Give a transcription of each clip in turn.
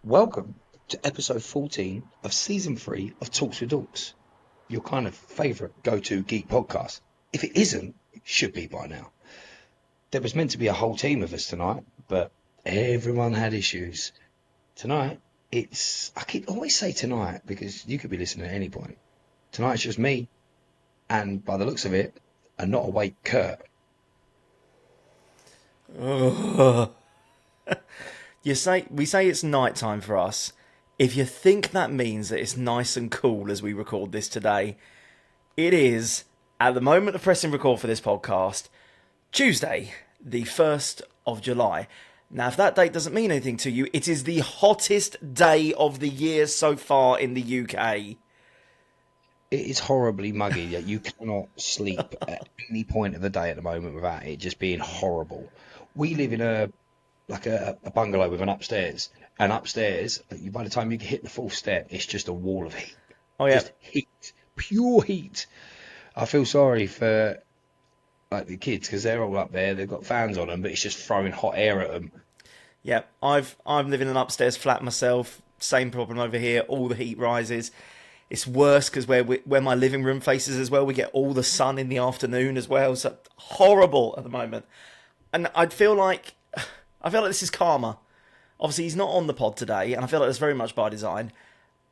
Welcome to episode 14 of season 3 of Talks with Dorks, your kind of favourite go-to geek podcast. If it isn't, it should be by now. There was meant to be a whole team of us tonight, but everyone had issues. Tonight, I keep always say tonight because you could be listening at any point. Tonight it's just me, and by the looks of it, a not awake Kurt. Ugh. We say it's nighttime for us. If you think that means that it's nice and cool as we record this today, it is, at the moment of pressing record for this podcast, Tuesday, the 1st of July. Now, if that date doesn't mean anything to you, it is the hottest day of the year so far in the UK. It is horribly muggy that you cannot sleep at any point of the day at the moment without it just being horrible. We live in a bungalow with an upstairs, and upstairs, by the time you hit the fourth step, it's just a wall of heat. Oh yeah, Just heat, pure heat. I feel sorry for the kids because they're all up there. They've got fans on them, but it's just throwing hot air at them. yeah. I'm living in an upstairs flat myself. Same problem over here. All the heat rises. It's worse because where my living room faces as well, we get all the sun in the afternoon as well. So horrible at the moment. And I feel like this is karma. Obviously, he's not on the pod today, and I feel like that's very much by design.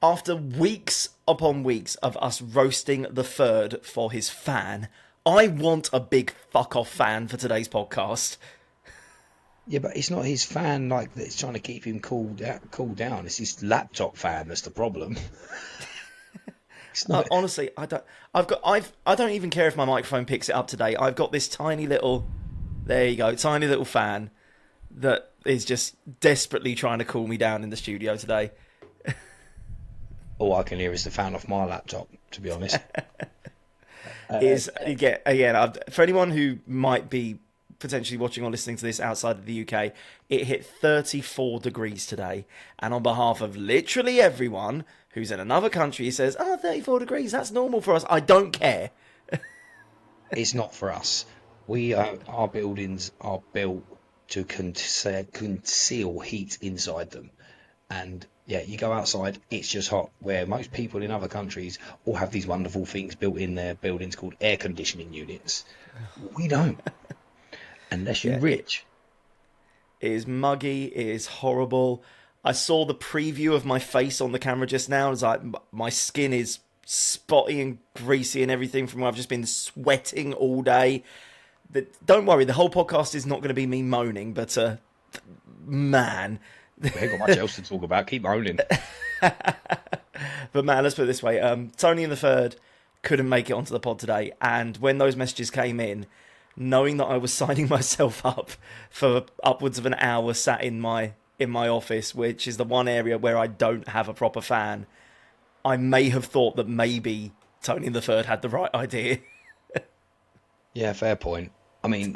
After weeks upon weeks of us roasting Laferde for his fan, I want a big fuck off fan for today's podcast. Yeah, but it's not his fan that's trying to keep him cool down. It's his laptop fan that's the problem. It's not. Honestly, I don't even care if my microphone picks it up today. I've got this tiny little fan that is just desperately trying to cool me down in the studio today. All I can hear is the fan off my laptop, to be honest. For anyone who might be potentially watching or listening to this outside of the UK, it hit 34 degrees today. And on behalf of literally everyone who's in another country, he says, 34 degrees, that's normal for us. I don't care. It's not for us. Our buildings are built to conceal heat inside them. And yeah, you go outside, it's just hot. Where most people in other countries all have these wonderful things built in their buildings called air conditioning units. We don't. Unless you're rich. It is muggy, it is horrible. I saw the preview of my face on the camera just now. It's like my skin is spotty and greasy and everything from where I've just been sweating all day. Don't worry, the whole podcast is not going to be me moaning, but man. We ain't got much else to talk about. Keep moaning. But man, let's put it this way. Tony and the Third couldn't make it onto the pod today. And when those messages came in, knowing that I was signing myself up for upwards of an hour sat in my office, which is the one area where I don't have a proper fan, I may have thought that maybe Tony and the Third had the right idea. Yeah, fair point. I mean,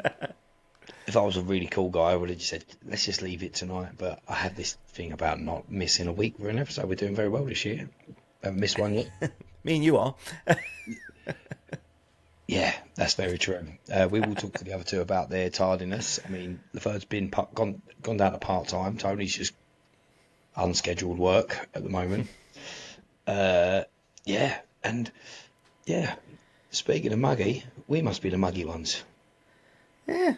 if I was a really cool guy, I would have just said, let's just leave it tonight. But I have this thing about not missing a week for an episode. We're doing very well this year. Haven't missed one yet. Me and you are. Yeah, that's very true. We will talk to the other two about their tardiness. I mean, the third's been gone down to part-time. Tony's just unscheduled work at the moment. Yeah, and yeah, speaking of muggy, we must be the muggy ones. Yeah.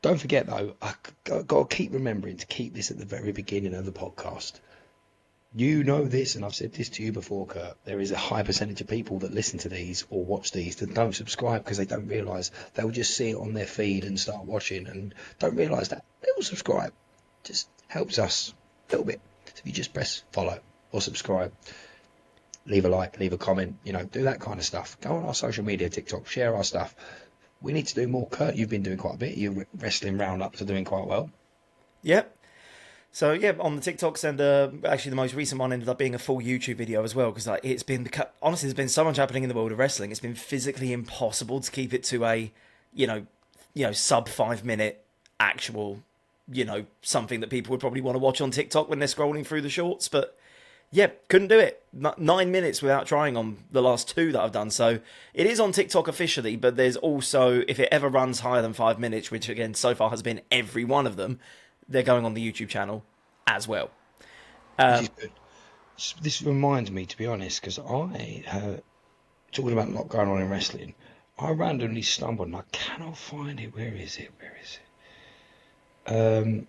Don't forget, though, I've got to keep remembering to keep this at the very beginning of the podcast. You know this, and I've said this to you before, Kurt. There is a high percentage of people that listen to these or watch these that don't subscribe because they don't realise they'll just see it on their feed and start watching and don't realise that they'll subscribe. Just helps us a little bit. So if you just press follow or subscribe, leave a like, leave a comment, do that kind of stuff. Go on our social media, TikTok, share our stuff. We need to do more. Kurt, you've been doing quite a bit. Your wrestling roundups are doing quite well. Yep. So yeah, on the TikToks, and actually the most recent one ended up being a full YouTube video as well, because honestly, there's been so much happening in the world of wrestling. It's been physically impossible to keep it to a sub 5 minute actual something that people would probably want to watch on TikTok when they're scrolling through the shorts. But yeah, couldn't do it. 9 minutes without trying on the last two that I've done. So it is on TikTok officially, but there's also, if it ever runs higher than 5 minutes, which again so far has been every one of them, they're going on the YouTube channel. as well. which is good. This reminds me, to be honest, because talking about not going on in wrestling, I randomly stumbled and I cannot find it. Where is it? Where is it?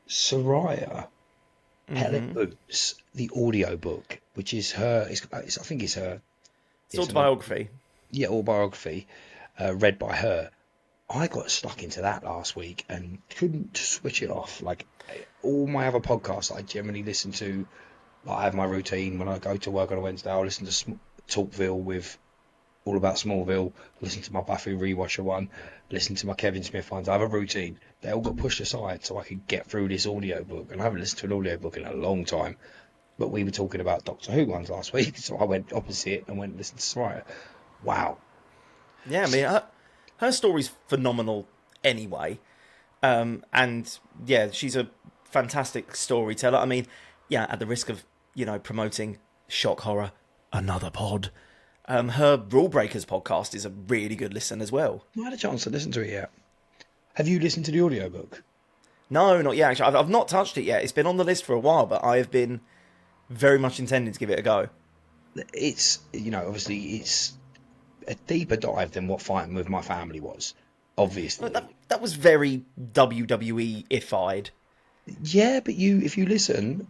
Soraya Helen Boots, the audio book, which is her. I think it's her. It's It's her. autobiography. Yeah, autobiography, read by her. I got stuck into that last week and couldn't switch it off. Like all my other podcasts I generally listen to, like, I have my routine when I go to work on a Wednesday. I'll listen to Talkville with all about Smallville, listen to my Buffy rewatcher one, listen to my Kevin Smith ones. I have a routine. They all got pushed aside so I could get through this audio book, and I haven't listened to an audio book in a long time. But we were talking about Doctor Who ones last week, so I went opposite and went and listened to Soraya. Wow. Yeah, I mean, her story's phenomenal anyway. And yeah, she's a fantastic storyteller. I mean, yeah, at the risk of, promoting shock horror, another pod. Her Rule Breakers podcast is a really good listen as well. I had a chance to listen to it yet. Have you listened to the audiobook? No, not yet, actually. I've not touched it yet. It's been on the list for a while, but I have been very much intending to give it a go. It's, obviously it's a deeper dive than what Fighting With My Family was, obviously. That was very WWE-ified. Yeah, but if you listen,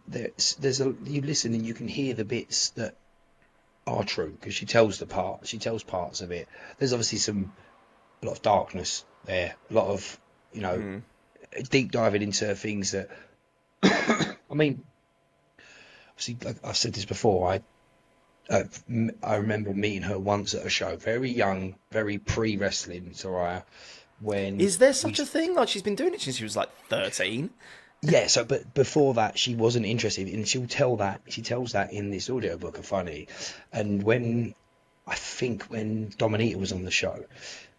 you listen and you can hear the bits that are true because she tells parts of it. There's obviously a lot of darkness there, a lot of deep diving into things that I mean, obviously, like I've said this before, I remember meeting her once at a show, very young, very pre-wrestling, Soraya, when Is there such a thing? Like, she's been doing it since she was like 13. yeah, so but before that she wasn't interested, and she tells that in this audiobook of Funny. And I think when Dominica was on the show,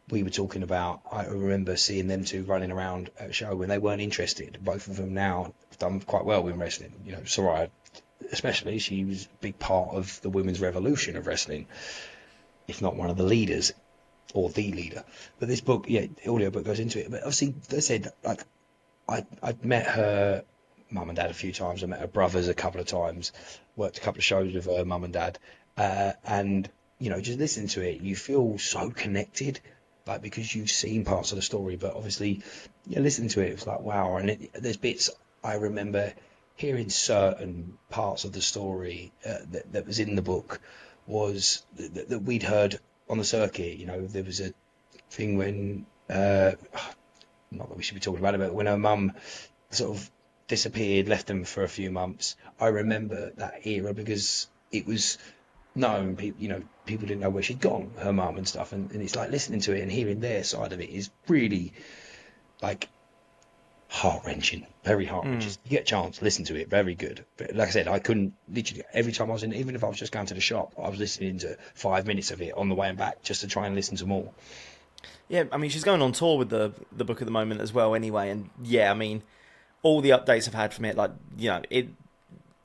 we were talking about, I remember seeing them two running around at a show when they weren't interested. Both of them now have done quite well with wrestling. Soraya especially, she was a big part of the women's revolution of wrestling, if not one of the leaders or the leader. But this book, yeah, the audiobook goes into it. But obviously, they said, like, I'd met her mum and dad a few times. I met her brothers a couple of times. Worked a couple of shows with her mum and dad, and just listening to it, you feel so connected, like because you've seen parts of the story. But obviously, yeah, listening to it, it was like wow. And there's bits I remember hearing certain parts of the story that was in the book that we'd heard on the circuit. There was a thing when. Not that we should be talking about it, but when her mum sort of disappeared, left them for a few months, I remember that era because it was known. People didn't know where she'd gone, her mum and stuff, and it's like listening to it and hearing their side of it is really like heart-wrenching, very heart-wrenching. You get a chance, listen to it, very good. But like I said, I couldn't literally every time I was in, even if I was just going to the shop, I was listening to 5 minutes of it on the way and back just to try and listen to more. Yeah, I mean, she's going on tour with the book at the moment as well anyway, and yeah, I mean, all the updates I've had from it, like,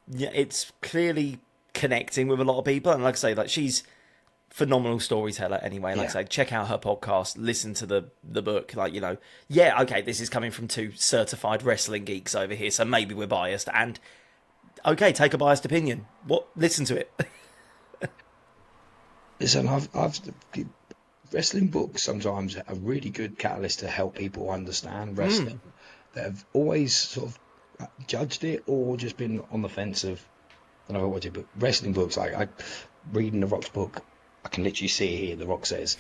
it's clearly connecting with a lot of people, and like I say, like, she's phenomenal storyteller anyway. Like I say, check out her podcast, listen to the book, like, yeah, okay, this is coming from two certified wrestling geeks over here, so maybe we're biased, and okay, take a biased opinion. Listen to it. Listen, I've wrestling books sometimes are a really good catalyst to help people understand wrestling that have always sort of judged it or just been on the fence of I don't know what to do. But wrestling books, like I reading the Rock's book, I can literally see it here. The Rock says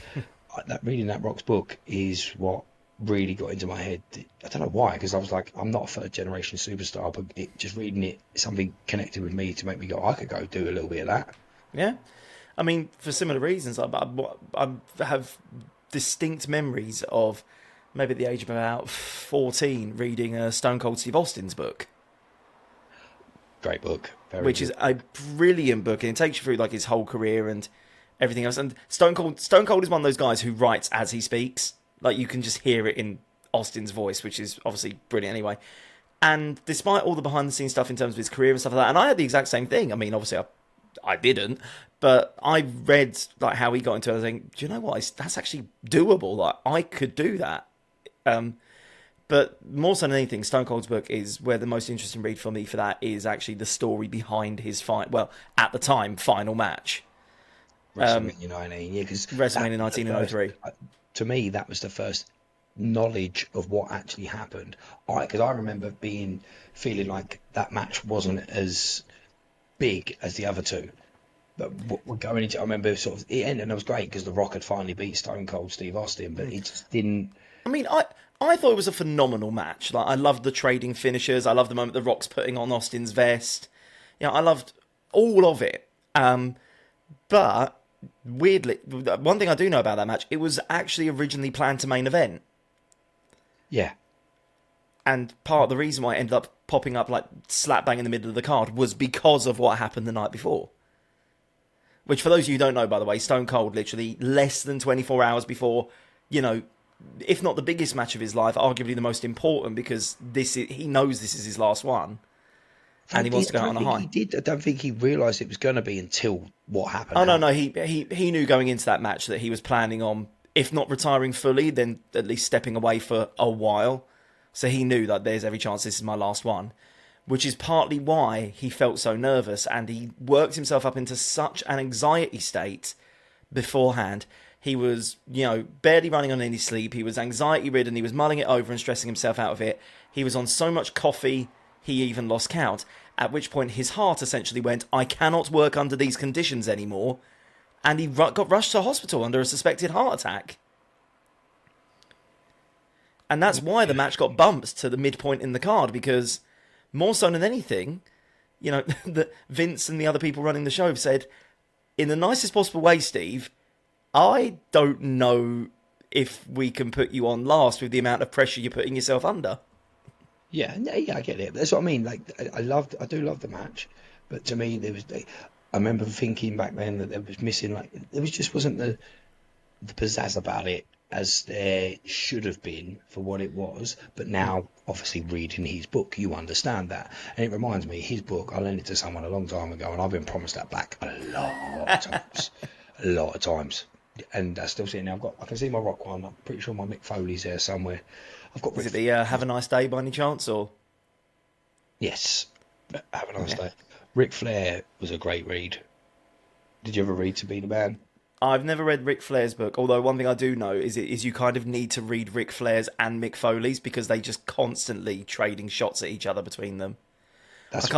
that reading that Rock's book is what really got into my head. I don't know why, because I was like, I'm not a third generation superstar, but just reading it, something connected with me to make me go, I could go do a little bit of that. Yeah. I mean, for similar reasons, I have distinct memories of maybe at the age of about 14 reading Stone Cold Steve Austin's book. Great book. Which is a brilliant book, and it takes you through like his whole career and everything else. And Stone Cold is one of those guys who writes as he speaks. Like, you can just hear it in Austin's voice, which is obviously brilliant anyway. And despite all the behind-the-scenes stuff in terms of his career and stuff like that, and I had the exact same thing. I mean, obviously, I didn't, but I read like how he got into it. I was thinking, do you know what? That's actually doable. Like, I could do that. But more so than anything, Stone Cold's book is where the most interesting read for me for that is actually the story behind his at the time, final match. WrestleMania 19, yeah, because that WrestleMania was the 1903. to me, that was the first knowledge of what actually happened. Because I remember feeling like that match wasn't as big as the other two. But we're going into, I remember sort of it ended, and it was great because The Rock had finally beat Stone Cold Steve Austin, but it just didn't. I mean, I thought it was a phenomenal match. Like, I loved the trading finishers. I loved the moment the Rock's putting on Austin's vest. Yeah, I loved all of it. But weirdly, one thing I do know about that match, it was actually originally planned to main event. Yeah, And part of the reason why it ended up popping up like slap bang in the middle of the card was because of what happened the night before. Which, for those of you who don't know, by the way, Stone Cold literally less than 24 hours before, if not the biggest match of his life, arguably the most important, because he knows this is his last one, and he wants to go out on a high. I don't think he realised it was going to be until what happened. Oh no, he knew going into that match that he was planning on, if not retiring fully, then at least stepping away for a while. So he knew that there's every chance this is my last one, which is partly why he felt so nervous, and he worked himself up into such an anxiety state beforehand. He was, barely running on any sleep. He was anxiety-ridden. He was mulling it over and stressing himself out of it. He was on so much coffee, he even lost count, at which point his heart essentially went, I cannot work under these conditions anymore, and he got rushed to hospital under a suspected heart attack. And that's why the match got bumped to the midpoint in the card, because more so than anything, that Vince and the other people running the show have said, in the nicest possible way, Steve, I don't know if we can put you on last with the amount of pressure you're putting yourself under. Yeah, I get it. That's what I mean. Like, I do love the match, but to me, I remember thinking back then that there was missing, like, wasn't the pizzazz about it as there should have been for what it was. But now, obviously, reading his book, you understand that. And it reminds me, his book, I lent it to someone a long time ago, and I've been promised that back a lot of times. A lot of times. And that's still sitting there. I can see my rock one. I'm pretty sure my Mick Foley's there somewhere. I've got. Is it the Have a Nice Day by any chance, or? Yes. Have a Nice Day. Ric Flair was a great read. Did you ever read To Be the Man? I've never read Ric Flair's book, although one thing I do know is you kind of need to read Ric Flair's and Mick Foley's, because they just constantly trading shots at each other between them. That's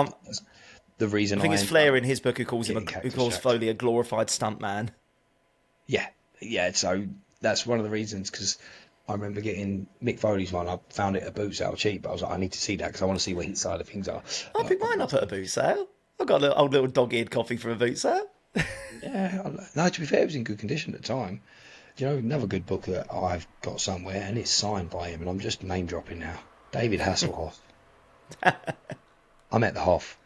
the reason. I think it's Flair in his book who calls Foley a glorified stuntman. Yeah. So that's one of the reasons, because I remember getting Mick Foley's one. I found it at a boot sale cheap, but I was like, I need to see that because I want to see what his side of things are. I'll pick mine up at a boot sale. I've got a little dog-eared coffee from a boot sale. Yeah, no, to be fair, it was in good condition at the time. Another good book that I've got somewhere, and it's signed by him, and I'm just name dropping now. David Hasselhoff. I'm at the Hoff.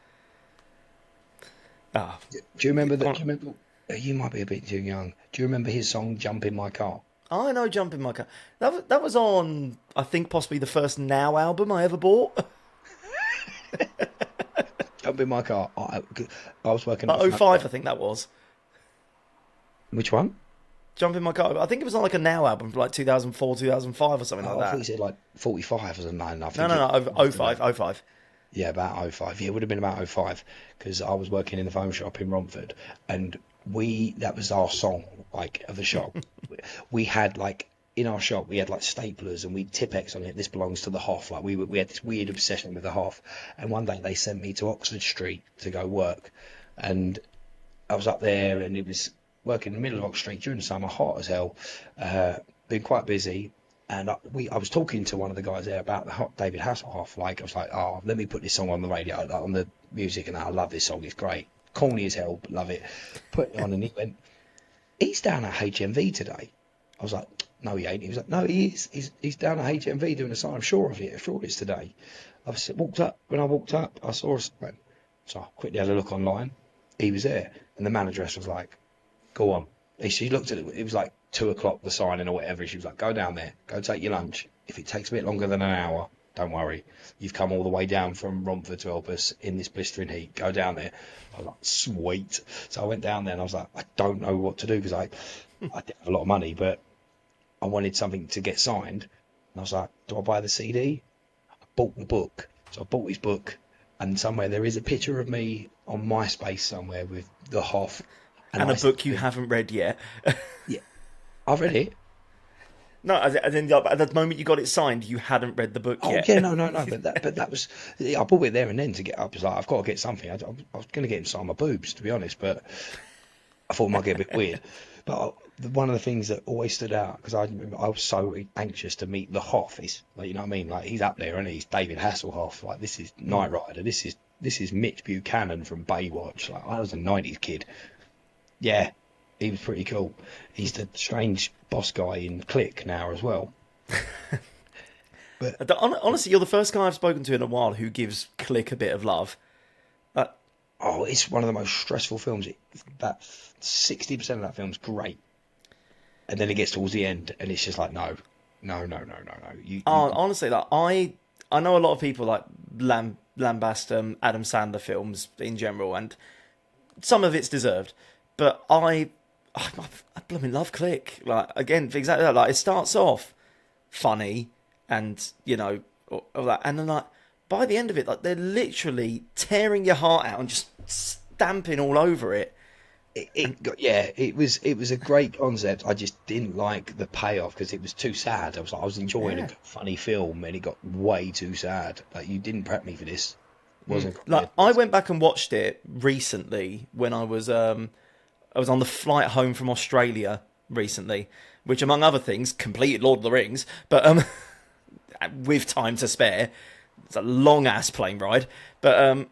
Oh. Do you remember that? You might be a bit too young. Do you remember his song "Jump in My Car"? I know "Jump in My Car." That was on, I think, possibly the first Now album I ever bought. Jump in My Car. I was working at 05, I think that was. Which one? Jump in My Car. I think it was on like a Now album for like 2004, 2005 or something like that. I thought you said like 45 or something. No, no, 05. Yeah, about 05. Yeah, it would have been about 05, because I was working in the phone shop in Romford, and that was our song, like, of the shop. We had, like, in our shop, we had, like, staplers, and we'd Tipp-Ex on it. This belongs to the Hoff. Like, we had this weird obsession with the Hoff. And one day they sent me to Oxford Street to go work, and I was up there, and it was working in the middle of Oxford Street during the summer, hot as hell, been quite busy. And I was talking to one of the guys there about David Hasselhoff. Like, I was like, oh, let me put this song on the radio, on the music, and I love this song. It's great. Corny as hell, but love it. Put it on, and he went, he's down at HMV today. I was like, no, he ain't. He was like, no, he is. He's down at HMV doing a sign. I'm sure of it. I'm sure it's today. When I walked up, I saw something. So I quickly had a look online. He was there. And the manageress was like, go on. She looked at it. It was like 2:00, the signing or whatever. She was like, go down there. Go take your lunch. If it takes a bit longer than an hour, don't worry. You've come all the way down from Romford to help us in this blistering heat. Go down there. I was like, sweet. So I went down there, and I was like, I don't know what to do, because I didn't have a lot of money, but I wanted something to get signed. I was like, do I buy the CD? I bought the book. So I bought his book, and somewhere there is a picture of me on MySpace somewhere with the Hoff. And And I a said book to you him, haven't read yet. yeah, I've read it. No, as in, at the moment you got it signed, you hadn't read the book Oh yeah, yet. no. But that was, I bought it there and then to get up. I was like, I've got to get something. I was going to get him to sign my boobs, to be honest, but I thought it might get a bit weird. But one of the things that always stood out, because I was so anxious to meet the Hoff. Is like, you know what I mean? Like, he's up there and he's David Hasselhoff. Like, this is Knight Rider. This is Mitch Buchanan from Baywatch. Like, I was a '90s kid. Yeah, he was pretty cool. He's the strange boss guy in Click now as well. But Honestly, you're the first guy I've spoken to in a while who gives Click a bit of love. Uh, oh, it's one of the most stressful films. That 60% of that film's great, and then it gets towards the end, and it's just like, no. Honestly, like I know a lot of people like lambast Adam Sandler films in general, and some of it's deserved, but I blooming love Click. Like, again, for exactly that. Like, it starts off funny, and all that, and then, like, by the end of it, like, they're literally tearing your heart out and just stamping all over it. It was a great concept. I just didn't like the payoff because it was too sad. I was enjoying a Yeah. good, funny film, and it got way too sad. Like, you didn't prep me for this. Wasn't Like, prepared for I this. went back and watched it recently when I was on the flight home from Australia recently, which, among other things, completed Lord of the Rings, but with time to spare. It's a long ass plane ride, but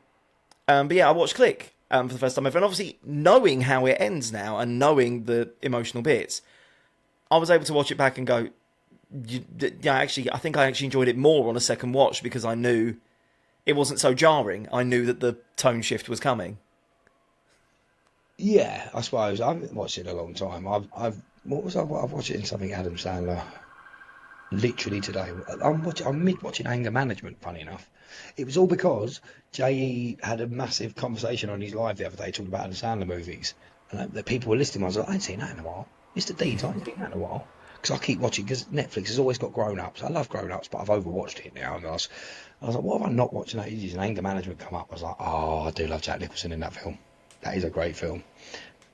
yeah, I watched Click for the first time ever, and obviously knowing how it ends now and knowing the emotional bits, I was able to watch it back and go, yeah, actually, I think I actually enjoyed it more on a second watch because I knew it wasn't so jarring. I knew that the tone shift was coming. Yeah, I suppose I haven't watched it in a long time. I've watched it in something Adam Sandler literally today. I'm mid watching Anger Management. Funny enough, it was all because JE had a massive conversation on his live the other day talking about Adam Sandler movies, and the people were listing. I was like, I ain't seen that in a while. Mr. Deeds, I ain't seen that in a while. Because I keep watching, because Netflix has always got grown ups. I love grown ups, but I've overwatched it now. And I was like, what have I not watched in ages? And Anger Management come up. I was like, oh, I do love Jack Nicholson in that film. That is a great film.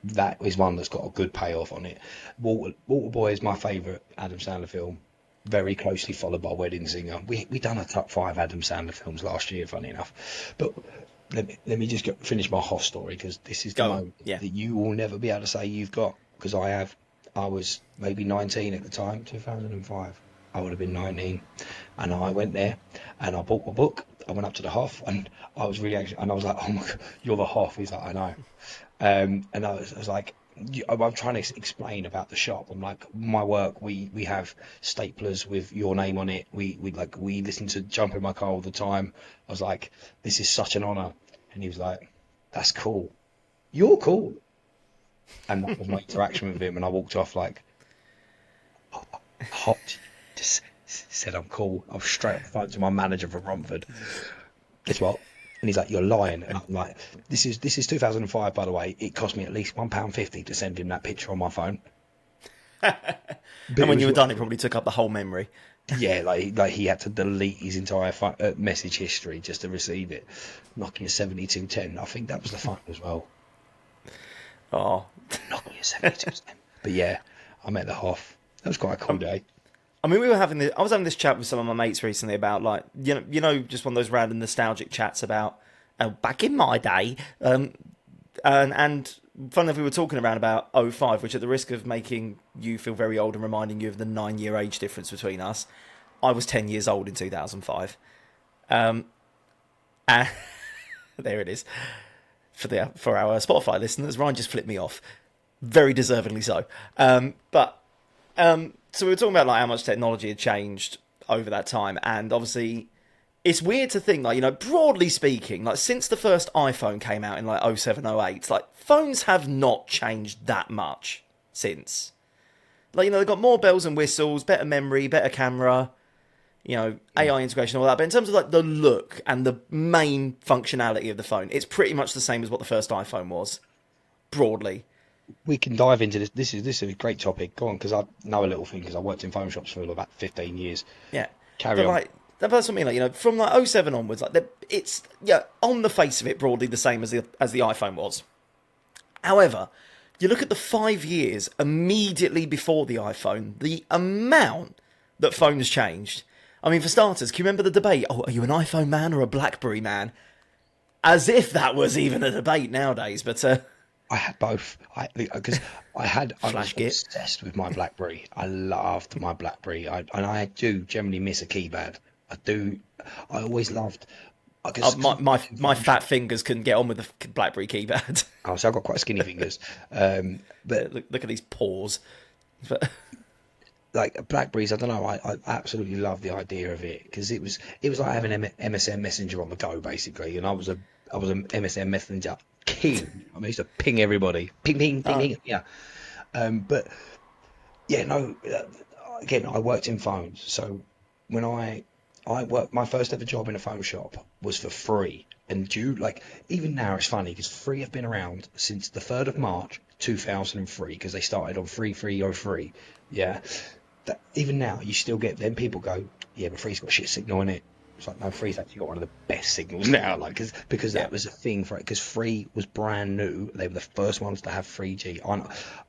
That is one that's got a good payoff on it. Waterboy is my favourite Adam Sandler film, very closely followed by Wedding Singer. We done a top five Adam Sandler films last year, funny enough. But let me just finish my Hoff story, because this is the Go on, moment yeah. that you will never be able to say you've got, because I have. I was maybe 19 at the time, 2005. I would have been 19, and I went there and I bought my book. I went up to the Hoff, and I was really anxious, and I was like, "Oh my God, you're the Hoff." He's like, "I know." And I was like, I'm trying to explain about the shop. I'm like, my work, we have staplers with your name on it. We listen to Jump in My Car all the time. I was like, this is such an honor. And he was like, that's cool. You're cool. And that was my interaction with him. And I walked off like, hot. Just said I'm cool. I was straight up the phone to my manager from Romford. Guess what? And he's like, you're lying. And I'm like, this is 2005, by the way. It cost me at least £1.50 to send him that picture on my phone. But And it when was you were done, worth it it. probably took up the whole memory. Yeah, like he had to delete his entire message history just to receive it. Nokia 7210. I think that was the phone as well. Oh, Nokia 7210. But yeah, I met the Hoff. That was quite a cool day. I mean, I was having this chat with some of my mates recently about, like, just one of those random nostalgic chats about back in my day, and funny enough, we were talking around about '05, which, at the risk of making you feel very old and reminding you of the 9-year age difference between us, I was 10 years old in 2005. And there it is for our Spotify listeners. Ryan just flipped me off, very deservingly so. So we were talking about, like, how much technology had changed over that time, and obviously it's weird to think, like, broadly speaking, like, since the first iPhone came out in like '07, '08, like, phones have not changed that much since. Like, they've got more bells and whistles, better memory, better camera, AI integration, all that. But in terms of, like, the look and the main functionality of the phone, it's pretty much the same as what the first iPhone was, broadly. we can dive into this. This is a great topic. Go on, because I know a little thing because I worked in phone shops for about 15 years. Yeah, Carry but on. like that's what I mean. Like from like '07 onwards, like it's on the face of it broadly the same as the iPhone was. However, you look at the 5 years immediately before the iPhone, the amount that phones changed. I mean, for starters, can you remember the debate? Oh, are you an iPhone man or a BlackBerry man? As if that was even a debate nowadays. But I had both. I was flash git. obsessed with my BlackBerry. I loved my BlackBerry. And I do generally miss a keypad. I do. I always loved. My, Cause my my fat fingers couldn't get on with the BlackBerry keypad. oh, so I've got quite skinny fingers. But Look at these paws. But like Blackberries, I don't know. I absolutely love the idea of it because it was like having MSN Messenger on the go basically, and I was an MSN Messenger king. I mean, I used to ping everybody, ping ping ping ping. Yeah. But yeah, no. Again, I worked in phones, so when I worked, my first ever job in a phone shop was for free. And even now it's funny because free have been around since the 3rd of March 2003 because they started on 3303. Yeah, that even now you still get them people go, yeah, but free's got shit signal in it. It's like no, free's actually got one of the best signals now, like because yeah, that was a thing for it because free was brand new. They were the first ones to have 3G.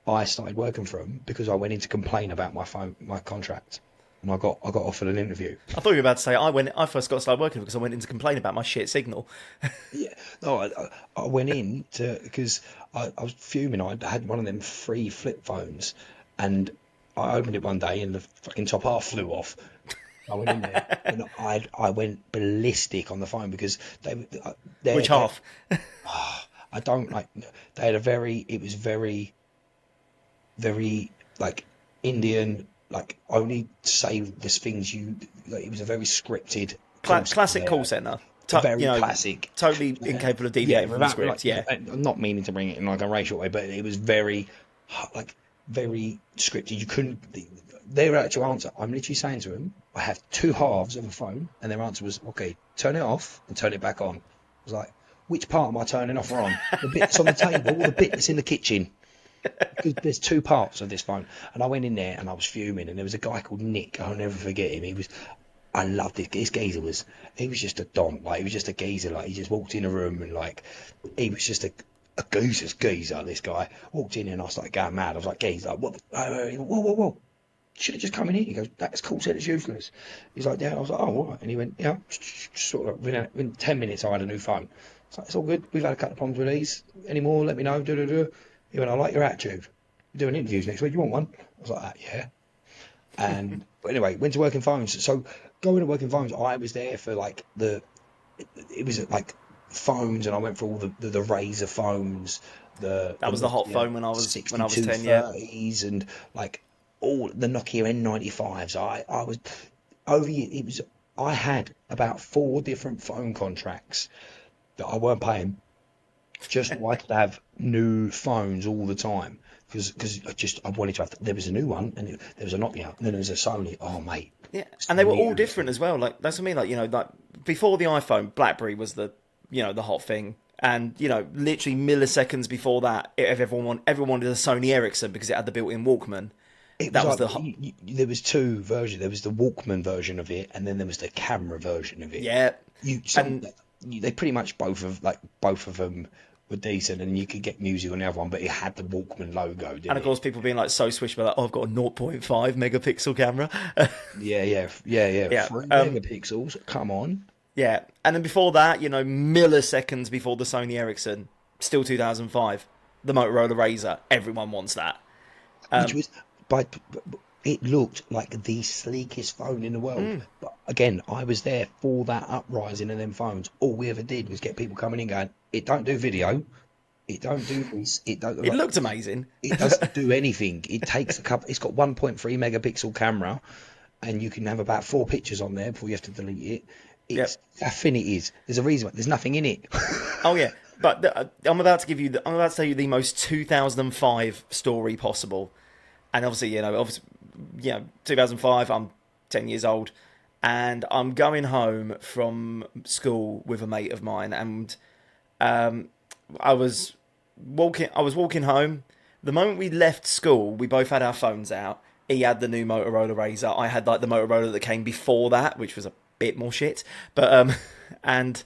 I started working for them because I went in to complain about my contract, and I got offered an interview. I thought you were about to say I first got started working because I went in to complain about my shit signal. Yeah, no, I went in to because I was fuming. I had one of them free flip phones, and I opened it one day, and the fucking top half flew off. I went in there, and I went ballistic on the phone because Which they half? I don't like they had a very it was very very like Indian like only say this things you like it was a very scripted call Classic call center, center. very classic. Totally incapable of Yeah, deviating from the without like, script. Yeah, I'm not meaning to bring it in like a racial way, but it was very, like, very scripted. You couldn't. Their actual answer. I'm literally saying to them, I have two halves of a phone, and their answer was, okay, turn it off and turn it back on. I was like, which part am I turning off or on? The bit that's on the table or the bit that's in the kitchen? Because there's two parts of this phone. And I went in there and I was fuming, and there was a guy called Nick. I'll never forget him. I loved it. This geezer he was just a don. Like, he was just a geezer. Like, he just walked in a room and, like, he was just a geezer, this guy. Walked in and I started going mad. I was like, geezer, like, what? Whoa. Should have just come in here. He goes, that's cool, said it's useless. He's like, yeah. I was like, oh, all right. And he went, yeah, sort of, within 10 minutes, I had a new phone. It's like, it's all good. We've had a couple of problems with these. Any more? Let me know. He went, I like your attitude. We're doing interviews next week. You want one? I was like, yeah. And but anyway, went to work in phones. So going to work in phones, I was there for like it was like phones, and I went for all the Razor phones, that the was the hot Nokia phone when I was 10. Yeah, 6230s, and like all the Nokia N95s. I was over it was I had about four different phone contracts that I weren't paying just so I could have new phones all the time because I wanted to have. There was a new one, and there was a Nokia, and then there was a Sony. Oh mate, yeah, it's and they were all new. different as well. Like that's what I mean. Like like before the iPhone, BlackBerry was the hot thing. And literally milliseconds before that, everyone wanted a Sony Ericsson because it had the built-in Walkman. It was That was like the there was two versions. There was the Walkman version of it, and then there was the camera version of it. yeah, You some and they pretty much both of them were decent, and you could get music on the other one, but it had the Walkman logo, and didn't of it? course people being like so swish about, like, oh, I've got a zero point 0.5 megapixel camera. Yeah. Yeah, 3 megapixels. Come on. yeah, and then before that, milliseconds before the Sony Ericsson, still 2005, the Motorola Razr. Everyone wants that. Which was by it looked like the sleekest phone in the world. But again, I was there for that uprising of them phones. All we ever did was get people coming in going, it don't do video, it don't do this, it don't It like, looked amazing. it doesn't do anything. It takes a couple. It's got 1.3 megapixel camera, and you can have about four pictures on there before you have to delete it. Yep. It's how thin it is. There's a reason why there's nothing in it. Oh yeah, but I'm about to I'm about to tell you the most 2005 story possible, and obviously 2005. I'm 10 years old, and I'm going home from school with a mate of mine, and I was walking home. The moment we left school, we both had our phones out. He had the new Motorola Razr. I had like the Motorola that came before that, which was a bit more shit. But and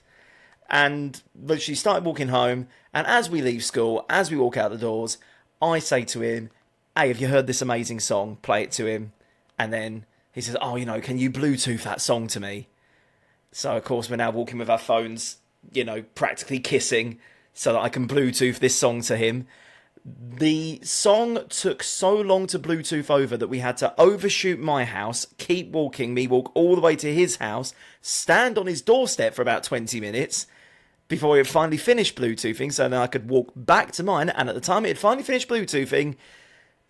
but she started walking home, and as we leave school, as we walk out the doors, I say to him, "Hey, have you heard this amazing song?" Play it to him, and then he says, "Oh, can you Bluetooth that song to me?" So of course we're now walking with our phones, practically kissing, so that I can Bluetooth this song to him. The song took so long to Bluetooth over that we had to overshoot my house, keep walking, me walk all the way to his house, stand on his doorstep for about 20 minutes before it finally finished Bluetoothing, so then I could walk back to mine. And at the time it had finally finished Bluetoothing,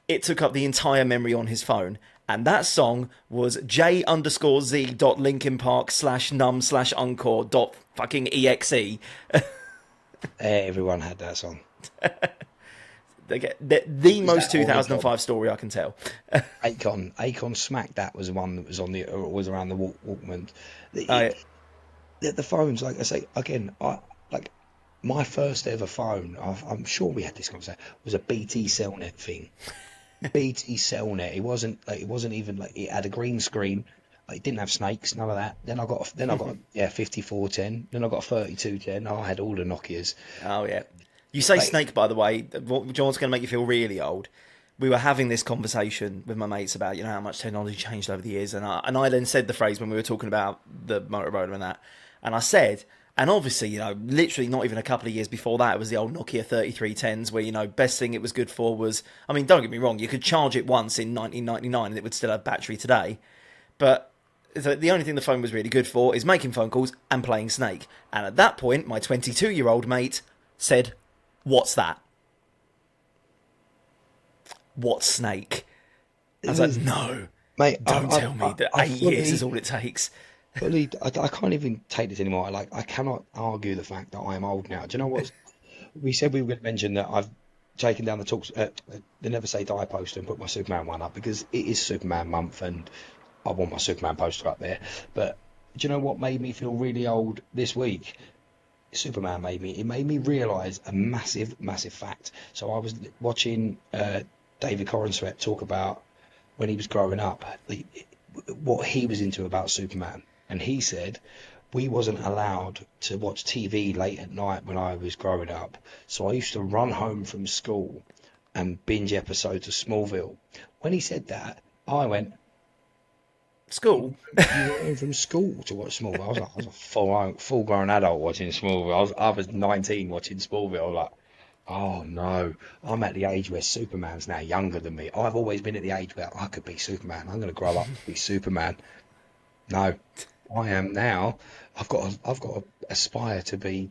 it took up the entire memory on his phone. And that song was j_z.linkinpark/num/encore dot fucking exe. Everyone had that song. The most 2005 story I can tell. Akon Smack, that was the one that was was around the Walkman. The phones, like I say again, my first ever phone. I'm sure we had this conversation. Was a BT Cellnet thing. BT Cellnet. It wasn't even like it had a green screen. It didn't have snakes, none of that. Then I got 5410. Then I got a 3210. I had all the Nokias. Oh yeah. You say snake, by the way. John's going to make you feel really old. We were having this conversation with my mates about how much technology changed over the years, and I then said the phrase when we were talking about the Motorola and that, and I said, and obviously literally not even a couple of years before that, it was the old Nokia 3310s where best thing it was good for was, I mean, don't get me wrong, you could charge it once in 1999 and it would still have battery today, but the only thing the phone was really good for is making phone calls and playing Snake. And at that point, my 22-year-old mate said, "What's that? What's Snake?" I was like, "No, mate, don't tell me that 8 years is all it takes." I can't even take this anymore. I cannot argue the fact that I am old now. Do you know what? We said we were going to mention that I've taken down the talks, the Never Say Die poster and put my Superman one up because it is Superman month and I want my Superman poster up there. But do you know what made me feel really old this week? Superman made me realise a massive, massive fact. So I was watching David Corenswet talk about when he was growing up, what he was into about Superman. And he said we wasn't allowed to watch TV late at night when I was growing up. So I used to run home from school and binge episodes of Smallville. When he said that, I went, "School? You went home from school to watch Smallville?" I was a full grown adult watching Smallville. I was 19 watching Smallville. I was like, oh no, I'm at the age where Superman's now younger than me. I've always been at the age where I could be Superman. I'm going to grow up to be Superman. No, I am now. I've got to aspire to be.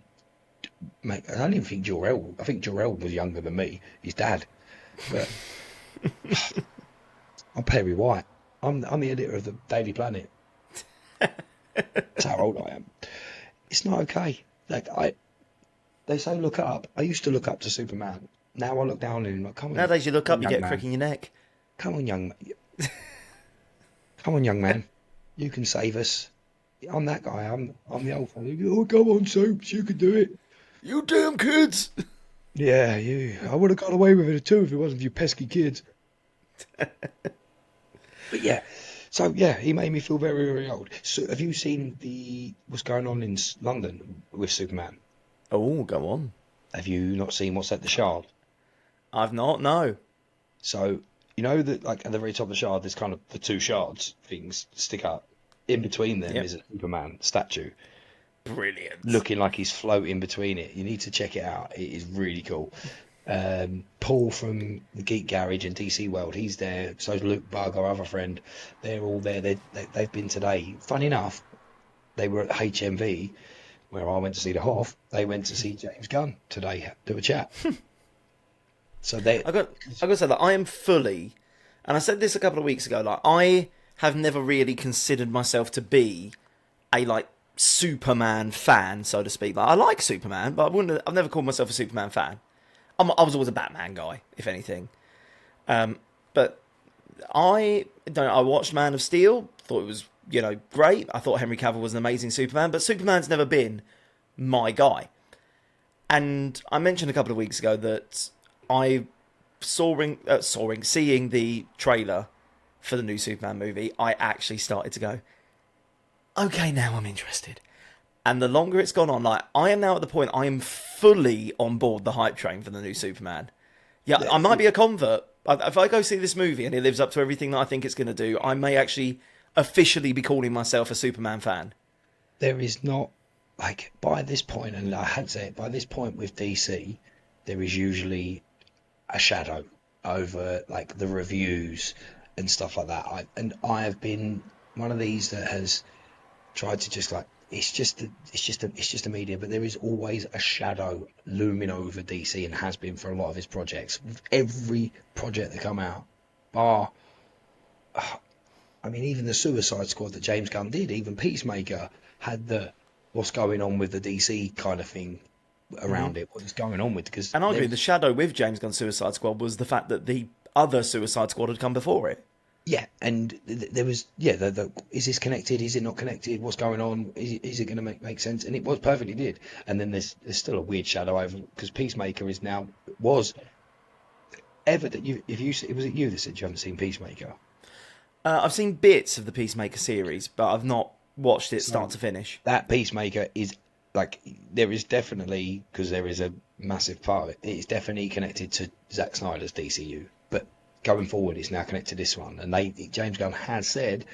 Mate, I don't even think Jor-El. I think Jor-El was younger than me. His dad, but I'm Perry White. I'm the editor of the Daily Planet. That's how old I am. It's not okay. They say look up. I used to look up to Superman. Now I look down and like, come on. Nowadays you look up, you get a man. crick in your neck. Come on, young man. You can save us. I'm that guy. I'm the old fella. Oh, go on, Soups. You can do it. You damn kids. Yeah, you. I would have got away with it too if it wasn't for you pesky kids. But yeah, so yeah, he made me feel very, very old. So have you seen what's going on in London with Superman? Oh, go on. Have you not seen what's at the Shard? I've not, no. So you know that like at the very top of the Shard, there's kind of the two shards things stick up. In between them is a Superman statue. Brilliant. Looking like he's floating between it. You need to check it out. It is really cool. Paul from the Geek Garage and DC World, he's there. So's Luke Bug, our other friend. They're all there. They've been today. Funny enough, they were at HMV, where I went to see the Hoff. They went to see James Gunn today, do a chat. So I got to say that I am fully, and I said this a couple of weeks ago, like I have never really considered myself to be a Superman fan, so to speak. Like I like Superman, but I've never called myself a Superman fan. I was always a Batman guy, if anything. But I watched Man of Steel, thought it was great. I thought Henry Cavill was an amazing Superman, but Superman's never been my guy. And I mentioned a couple of weeks ago that I seeing the trailer for the new Superman movie, I actually started to go, okay, now I'm interested. And the longer it's gone on, like, I am now at the point I am fully on board the hype train for the new Superman. Yeah, I might be a convert. If I go see this movie and it lives up to everything that I think it's going to do, I may actually officially be calling myself a Superman fan. There is not, like, by this point, and I had to say it, by this point with DC, there is usually a shadow over like the reviews and stuff like that. I have been one of these that has tried to just like it's just a media, but there is always a shadow looming over DC and has been for a lot of his projects. With every project that come out, bar, I mean, even the Suicide Squad that James Gunn did, even Peacemaker had the what's going on with the DC kind of thing around it. What is going on with because And arguably, the shadow with James Gunn's Suicide Squad was the fact that the other Suicide Squad had come before it. yeah, and there was is this connected? Is it not connected? What's going on? Is it going to make sense? And it was perfectly did. And then there's still a weird shadow over because Peacemaker is now was ever that you if you was it you that said you haven't seen Peacemaker? I've seen bits of the Peacemaker series, but I've not watched it start So to finish. that Peacemaker is like there is definitely because there is a massive part of it. It's definitely connected to Zack Snyder's DCU, but going forward, it's now connected to this one. And James Gunn has said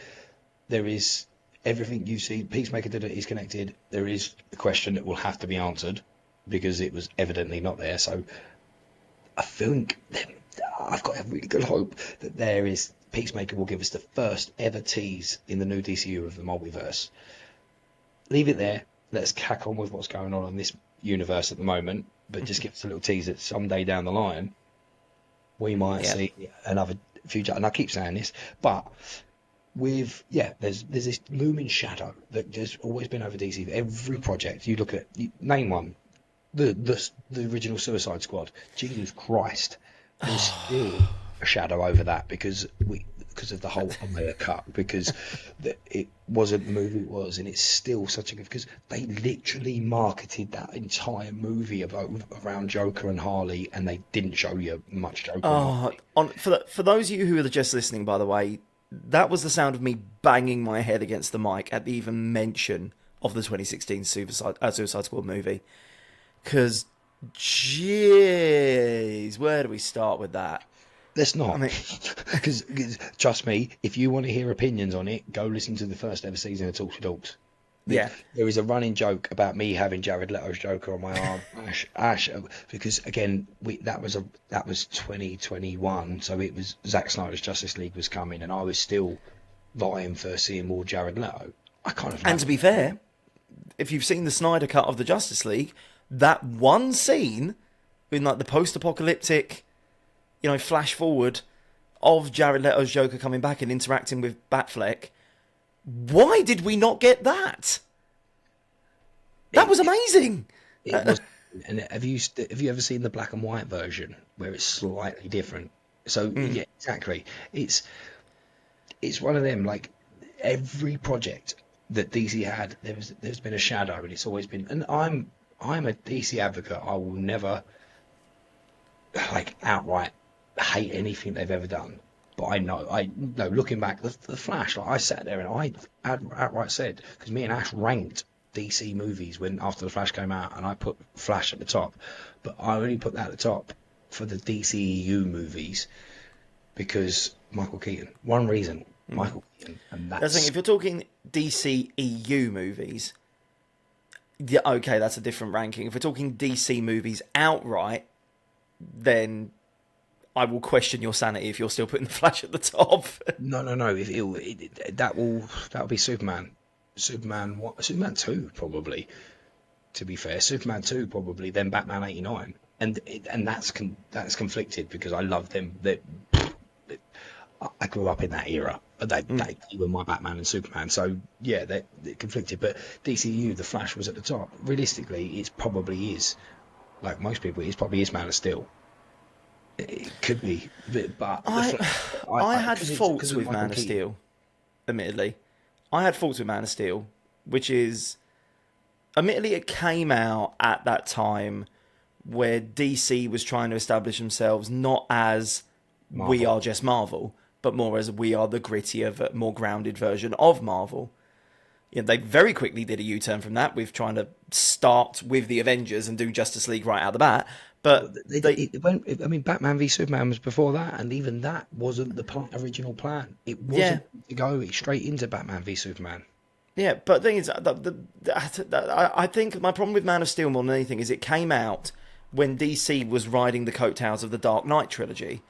there is everything you see. Peacemaker did it is connected. There is a question that will have to be answered because it was evidently not there. So I think I've got a really good hope that there is Peacemaker will give us the first ever tease in the new DCU of the multiverse. Leave it there. Let's crack on with what's going on in this universe at the moment, but just give us a little tease that someday down the line we might Yeah. see another future. And I keep saying this, but with there's this looming shadow that there's always been over DC. Every project you look at, name one, the original Suicide Squad. Jesus Christ, there's still a shadow over that because of the whole Omega cut because it wasn't the movie it was, and it's still such a good because they literally marketed that entire movie around Joker and Harley, and they didn't show you much Joker and Oh, Harley. for those of you who are just listening, by the way, that was the sound of me banging my head against the mic at the even mention of the 2016 Suicide Squad movie. Because, jeez, where do we start with that? Let's I not, mean, because trust me, if you want to hear opinions on it, go listen to the first ever season of Talks with Dorks. yeah. There is a running joke about me having Jared Leto's Joker on my arm, Ash, because again, that was 2021, so it was Zack Snyder's Justice League was coming, and I was still vying for seeing more Jared Leto. I kind of And like to be fair, if you've seen the Snyder cut of the Justice League, that one scene in like the post-apocalyptic, flash forward of Jared Leto's Joker coming back and interacting with Batfleck, why did we not get that? That it, was amazing. it was. And have you ever seen the black and white version where it's slightly different? So yeah, exactly. It's one of them like every project that DC had, there's been a shadow, and it's always been. And I'm a DC advocate. I will never like outright hate anything they've ever done. But I know looking back, the Flash, like I sat there and I outright said because me and Ash ranked DC movies when after the Flash came out, and I put Flash at the top, but I only put that at the top for the DCEU movies because Michael Keaton. One reason, Michael Keaton, and That's the thing, if you're talking DC EU movies, yeah, okay, that's a different ranking. If we're talking DC movies outright, then I will question your sanity if you're still putting the Flash at the top. no. That'll be Superman. Superman 2 probably. To be fair, Superman 2 probably, then Batman 89, and that's conflicted because I love them. That I grew up in that era. They were my Batman and Superman. So yeah, they're conflicted. But DCU, the Flash was at the top. Realistically, it probably is. Like most people, it probably is Man of Steel. It could be, but I had because faults of with Michael Man of Keaton. Steel, admittedly. I had faults with Man of Steel, which is, admittedly, it came out at that time where DC was trying to establish themselves not as we Marvel. are just Marvel, but more as we are the grittier, more grounded version of Marvel. You know, they very quickly did a U-turn from that with trying to start with the Avengers and do Justice League right out the bat. Well, But they, it went. I mean, Batman v Superman was before that, and even that wasn't the original plan. It yeah, wasn't to go straight into Batman v Superman. yeah. But the thing is, I think my problem with Man of Steel more than anything is it came out when DC was riding the coattails of the Dark Knight trilogy,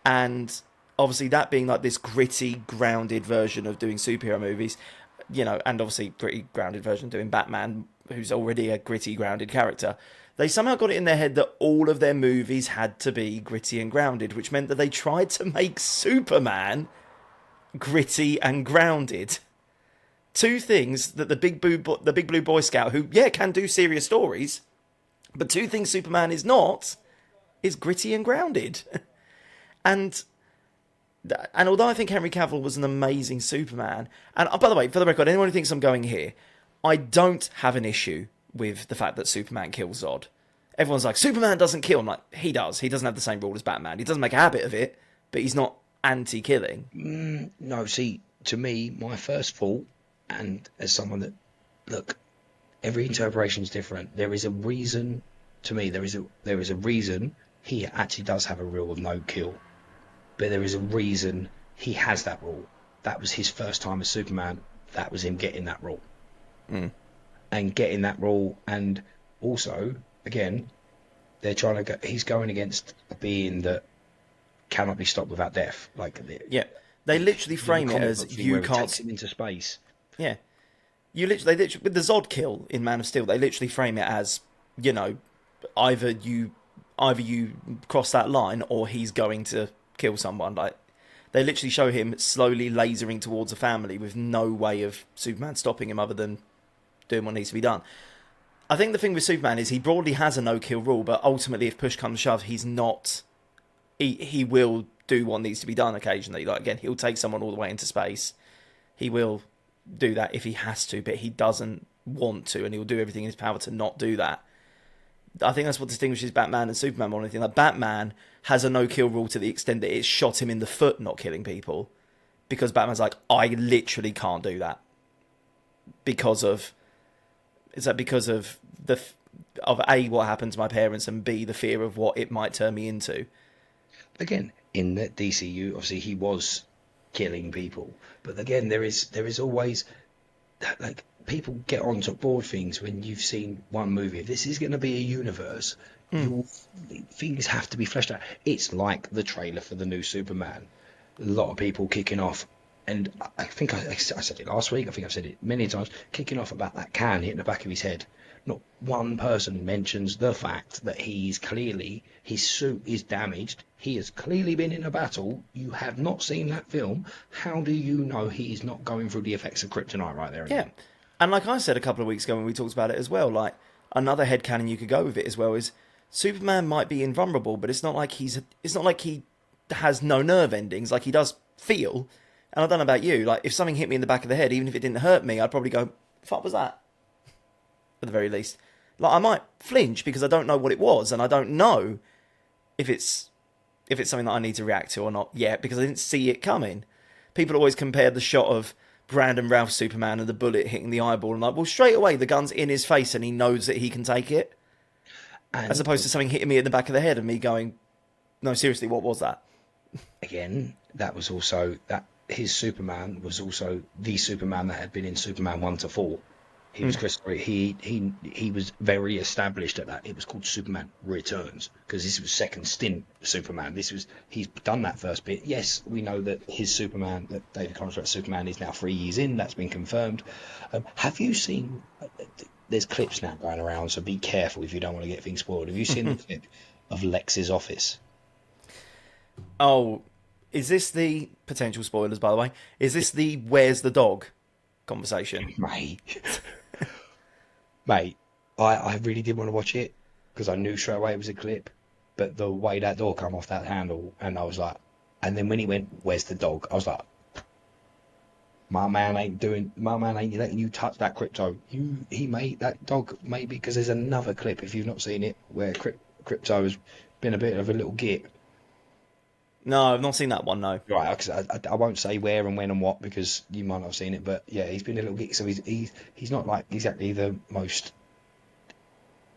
and obviously that being like this gritty, grounded version of doing superhero movies, you know, and obviously gritty, grounded version of doing Batman, who's already a gritty, grounded character. They somehow got it in their head that all of their movies had to be gritty and grounded, which meant that they tried to make Superman gritty and grounded. Two things that the big blue Boy Scout, who can do serious stories, but two things Superman is not, is gritty and grounded. And although I think Henry Cavill was an amazing Superman, and by the way, for the record, anyone who thinks I'm going here, I don't have an issue with the fact that Superman kills Zod. Everyone's like, Superman doesn't kill. I'm like, he does. He doesn't have the same rule as Batman. He doesn't make a habit of it, but he's not anti-killing. No, see, to me, my first thought, and as someone that, look, every interpretation is different. There is a reason. To me, there is a reason he actually does have a rule of no kill, but there is a reason he has that rule. That was his first time as Superman. That was him getting that rule, and getting that rule, and also again, they're trying to go. He's going against a being that cannot be stopped without death. Like Yeah, they literally frame it comic as book thing you where it can't. takes him into space. Yeah, they literally with the Zod kill in Man of Steel, they literally frame it as, you know, either you cross that line or he's going to kill someone. Like they literally show him slowly lasering towards a family with no way of Superman stopping him other than doing what needs to be done. I think the thing with Superman is he broadly has a no-kill rule, but ultimately, if push comes to shove, he's not. He will do what needs to be done occasionally. Like again, he'll take someone all the way into space. He will do that if he has to, but he doesn't want to, and he'll do everything in his power to not do that. I think that's what distinguishes Batman and Superman more than anything. Like Batman has a no-kill rule to the extent that it shot him in the foot, not killing people, because Batman's like, I literally can't do that because of. Is that because of A, what happened to my parents, and B, the fear of what it might turn me into? Again, in the DCU, obviously he was killing people, but again, there is always like people get onto board things when you've seen one movie. If this is going to be a universe, things have to be fleshed out. It's like the trailer for the new Superman. A lot of people kicking off. And I think I said it last week. I think I've said it many times. Kicking off about that can hitting the back of his head. Not one person mentions the fact that his suit is damaged. He has clearly been in a battle. You have not seen that film. How do you know he is not going through the effects of kryptonite right there? Yeah. And like I said a couple of weeks ago when we talked about it as well, like another headcanon you could go with it as well is Superman might be invulnerable, but it's not like he has no nerve endings. Like he does feel. And I don't know about you, like if something hit me in the back of the head, even if it didn't hurt me, I'd probably go, "The fuck was that?" At the very least, like I might flinch because I don't know what it was, and I don't know if it's something that I need to react to or not yet because I didn't see it coming. People always compare the shot of Brandon Routh's Superman and the bullet hitting the eyeball, and like, well, straight away the gun's in his face and he knows that he can take it, as opposed to something hitting me in the back of the head and me going, "No, seriously, what was that?" Again, that was also that. His Superman was also the Superman that had been in Superman 1 to 4. He was he was very established at that. It was called Superman Returns because this was second stint Superman. He's done that first bit. Yes, we know that his Superman, that David Conrad's Superman, is now 3 years in. That's been confirmed. Have you seen? There's clips now going around, so be careful if you don't want to get things spoiled. Have you seen the clip of Lex's office? Oh. Is this the potential spoilers, by the way? Is this the "where's the dog" conversation? Mate, I really did want to watch it because I knew straight away it was a clip, but the way that door come off that handle, and I was like, and then when he went, "Where's the dog?" I was like, my man ain't letting you touch that crypto. He made that dog maybe because there's another clip if you've not seen it where Crypto has been a bit of a little git. No, I've not seen that one. No. Right, because I won't say where and when and what because you might not have seen it, but yeah, he's been a little git. So he's not like exactly the most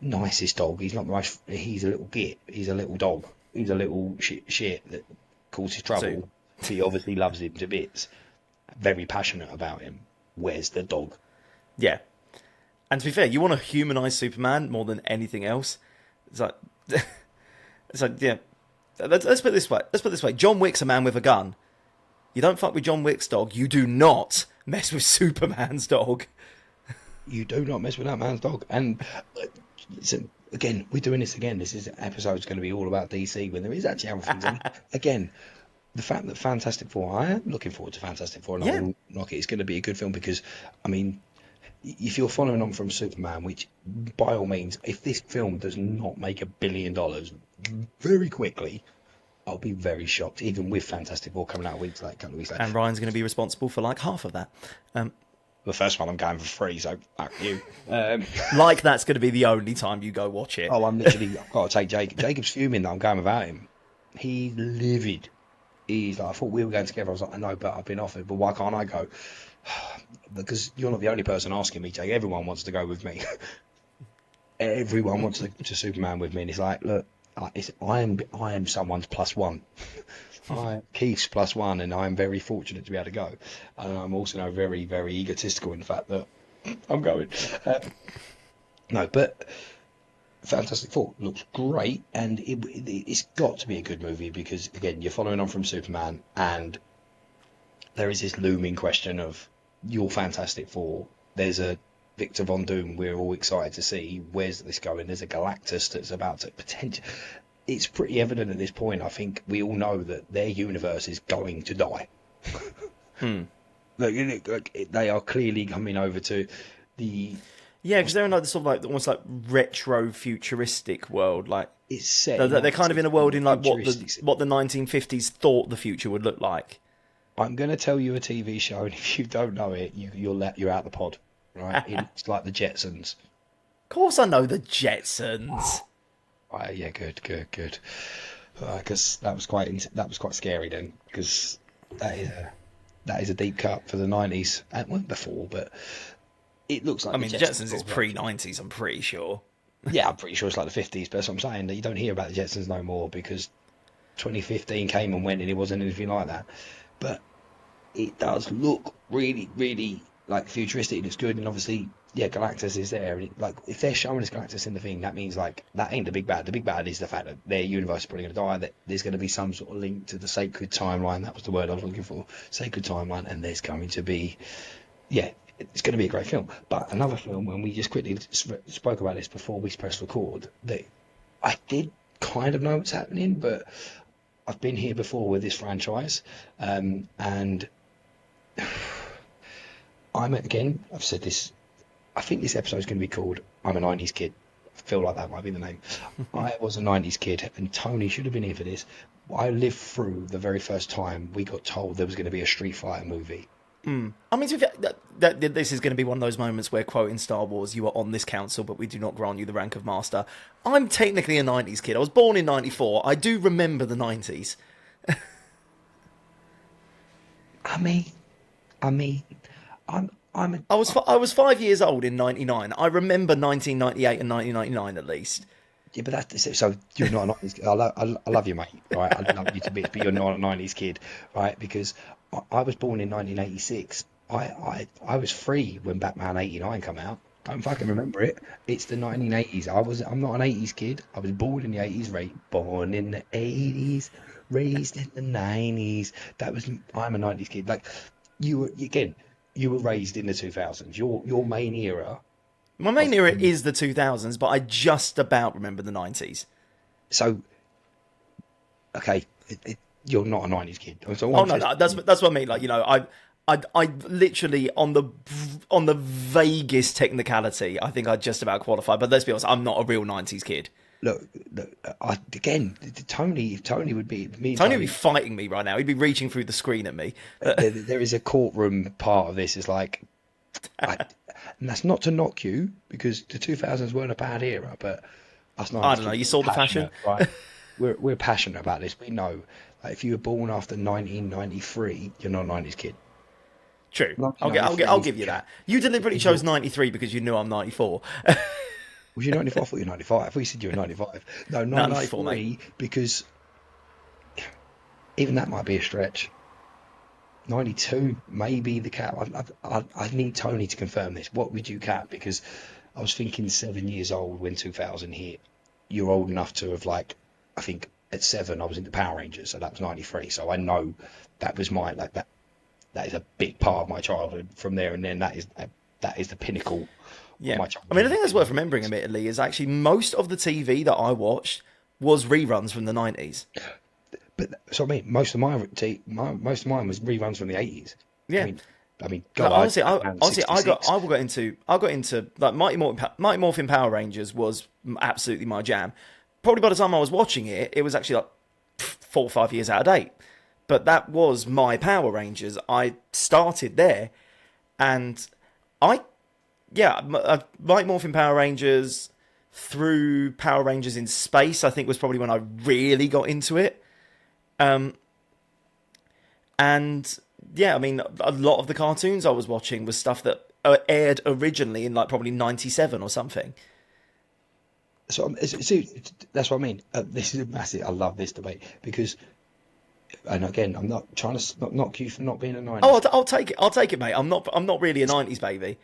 nicest dog. He's not the most. He's a little git. He's a little dog. He's a little shit that causes So trouble. He obviously loves him to bits. Very passionate about him. Where's the dog? yeah. And to be fair, you want to humanize Superman more than anything else. It's like, it's like, yeah. Let's put it this way. Let's put it this way. John Wick's a man with a gun. You don't fuck with John Wick's dog. You do not mess with Superman's dog. You do not mess with that man's dog. And so, again, we're doing this again. This episode's going to be all about DC when there is actually other things. And again, the fact that Fantastic Four, I am looking forward to Fantastic Four, and I Yeah. will knock it. It's going to be a good film because, I mean, if you're following on from Superman, which by all means, if this film does not make $1 billion very quickly, I'll be very shocked, even with Fantastic Four coming out a couple of weeks later. And Ryan's going to be responsible for like half of that. The first one I'm going for free, so fuck you. Like that's going to be the only time you go watch it. Oh, I've got to take Jacob. Jacob's fuming that I'm going without him. He's livid. He's like, I thought we were going together. I was like, I know, but I've been offered, but why can't I go? Because you're not the only person asking me, Jake. Everyone wants to go with me. Everyone wants to Superman with me, and it's like, look, I am someone's plus one. I Keith's plus one, and I am very fortunate to be able to go. And I'm also very, very egotistical in the fact that I'm going. No, but Fantastic Four looks great, and it's got to be a good movie because, again, you're following on from Superman, and there is this looming question of your Fantastic Four. There's a Victor Von Doom we're all excited to see. Where's this going? There's a Galactus that's about to potentially... It's pretty evident at this point. I think we all know that their universe is going to die. They are clearly coming over to the... Yeah, because they're in like the sort of like almost like retro futuristic world. Like It's set. they're kind of in a world in like futuristic. what the 1950s thought the future would look like. I'm going to tell you a TV show, and if you don't know it, you're out the pod, right? It's like the Jetsons. Of course, I know the Jetsons. Yeah, good. Because that was quite scary then, because that is a deep cut for the 90s. It went before, but it looks like I mean, the Jetsons is pre-90s. I'm pretty sure. Yeah, I'm pretty sure it's like the 50s, but that's what I'm saying. That you don't hear about the Jetsons no more because 2015 came and went, and it wasn't anything like that. But it does look really, really like futuristic. It looks good, and obviously, yeah, Galactus is there. And like, if they're showing us Galactus in the thing, that means like that ain't the big bad. The big bad is the fact that their universe is probably going to die. That there's going to be some sort of link to the sacred timeline. That was the word I was looking for, sacred timeline. And there's going to be, yeah, it's going to be a great film. But another film, and we just quickly spoke about this before we pressed record, that I did kind of know what's happening, but I've been here before with this franchise, and I've said this, I think this episode is going to be called I'm a 90s Kid. I feel like that might be the name. I was a 90s kid, and Tony should have been here for this. I lived through the very first time we got told there was going to be a Street Fighter movie. I mean, to be fair, this is going to be one of those moments where, quoting Star Wars, you are on this council, but we do not grant you the rank of master. I'm technically a 90s kid. I was born in 94. I do remember the 90s. I was 5 years old in 99. I remember 1998 and 1999 at least. Yeah, but that's so you're not a 90s. I love you, mate. Right, I love you to bits, but you're not a 90s kid, right? Because I was born in 1986. I was 3 when Batman 89 came out. Don't fucking remember it. It's the 1980s. I'm not an 80s kid. I was born in the 80s, right? Born in the 80s, raised in the 90s. I'm a 90s kid. Like you were raised in the 2000s. Your main era. My main era is the 2000s, but I just about remember the 90s. So, okay, you're not a 90s kid. So That's what I mean. Like, you know, I literally on the vaguest technicality, I think I just about qualify. But let's be honest, I'm not a real 90s kid. Look, again, Tony would be me. Tony would be fighting me right now. He'd be reaching through the screen at me. There is a courtroom part of this. Is like, and that's not to knock you because the 2000s weren't a bad era, but Us I 90s don't know. kids You are saw the fashion. passionate, right? We're passionate about this. We know, like, if you were born after 1993, you're not a 90s kid. True. I'll 1993 is give you that. You deliberately chose 93 because you knew I'm 94. was you 94? I thought you were 95. I thought you said you were 95. No, No, 94, mate. 93 because even that might be a stretch. 92, maybe the cap. I need Tony to confirm this. What would you cap? Because I was thinking 7 years old when 2000 hit. You're old enough to have, like, I think at 7 I was into Power Rangers, so that was 93. So I know that was my, like, that is a big part of my childhood. From there and then, that is the pinnacle of Yeah. my I mean, the childhood. thing that's worth remembering, admittedly, is actually most of the TV that I watched was reruns from the 90s. But so I mean, most of mine was reruns from the 80s. I Yeah. mean, I mean, Like, go honestly, Batman I got 66. I got into like Mighty Morphin Power Rangers was absolutely my jam. Probably by the time I was watching it, it was actually like 4 or 5 years out of date. But that was my Power Rangers. I started there, and I Mighty Morphin Power Rangers through Power Rangers in Space. I think was probably when I really got into it. And yeah, I mean, a lot of the cartoons I was watching was stuff that aired originally in like probably 97 or something. So see, that's what I mean. This is a massive. I love this debate because, and again, I'm not trying to not knock you for not being a Oh, 90s kid. I'll take it. I'll take it, mate. I'm not really a 90s baby,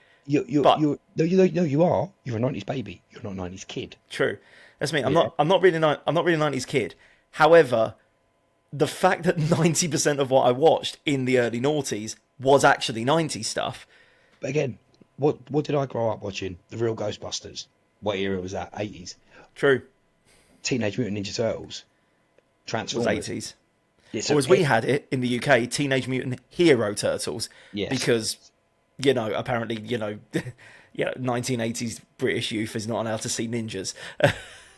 but No, you are. You're a 90s baby. You're not a 90s kid. true. That's me. Yeah. I'm not really a 90s kid. However, the fact that 90% of what I watched in the early noughties was actually 90s stuff. But again, what did I grow up watching? The real Ghostbusters. What era was that? 80s. True. Teenage Mutant Ninja Turtles. Was Transformers. 80s. Yeah, Or so as we had it in the UK, Teenage Mutant Hero Turtles, yes. because apparently 1980s British youth is not allowed to see ninjas.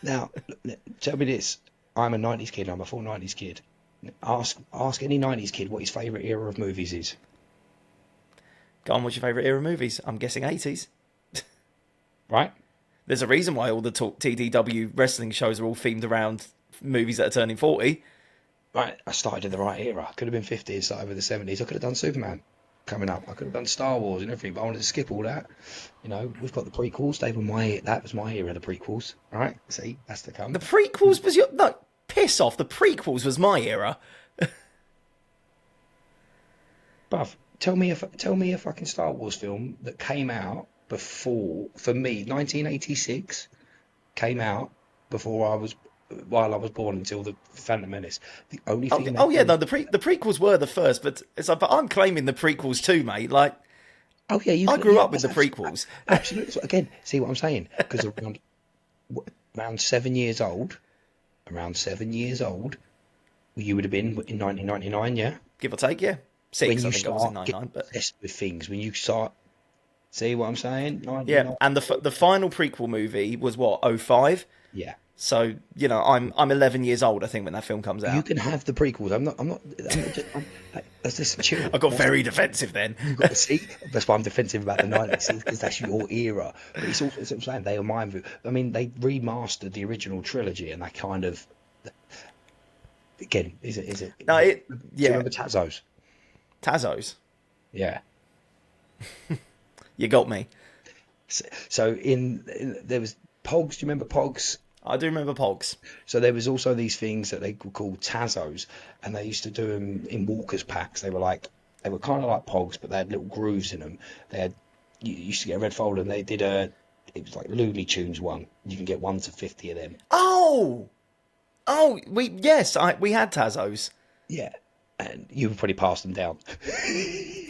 Now, tell me this. I'm a 90s kid. I'm a full 90s kid. Ask any 90s kid what his favourite era of movies is. Go on, what's your favourite era of movies? I'm guessing 80s. Right? There's a reason why all the TDW wrestling shows are all themed around movies that are turning 40. Right. I started in the right era. Could have been 50s, started with the 70s. I could have done Superman coming up. I could have done Star Wars and everything, but I wanted to skip all that. We've got the prequels. That was my era, the prequels. Right? See, that's to come. The prequels was your... No, piss off. The prequels was my era. Bruv, tell me a fucking Star Wars film that came out before, for me, 1986 came out before while I was born until the Phantom Menace. The only thing that Yeah, no, the prequels were the first, but but I'm claiming the prequels too, mate. Like, oh yeah, I grew up with the that's prequels. absolutely. So again, see what I'm saying? Because around 7 years old, you would have been in 1999, yeah. Give or take, yeah. When 6, I you think I was in start getting 99, but obsessed with things, when you start, see what I'm saying? yeah. 99, And the final prequel movie was what, 05? yeah. So I'm 11 years old, I think, when that film comes You out. can have the prequels. Let's just chill. I got very defensive then. You've got to see. That's why I'm defensive about the 90s, because that's your era. But it's also, that's what I'm saying, they are mine. I mean, they remastered the original trilogy, and that kind of, again, is it? No, Do you yeah, remember Tazos? Tazos. Yeah. You got me. So there was Pogs. Do you remember Pogs? I do remember Pogs. So there was also these things that they could call Tazos, and they used to do them in Walker's packs. They were kind of like Pogs, but they had little grooves in them. You used to get a red folder, and it was like Looney Tunes one. You can get 1 to 50 of them. Oh, we had Tazos. Yeah, and you would probably pass them down.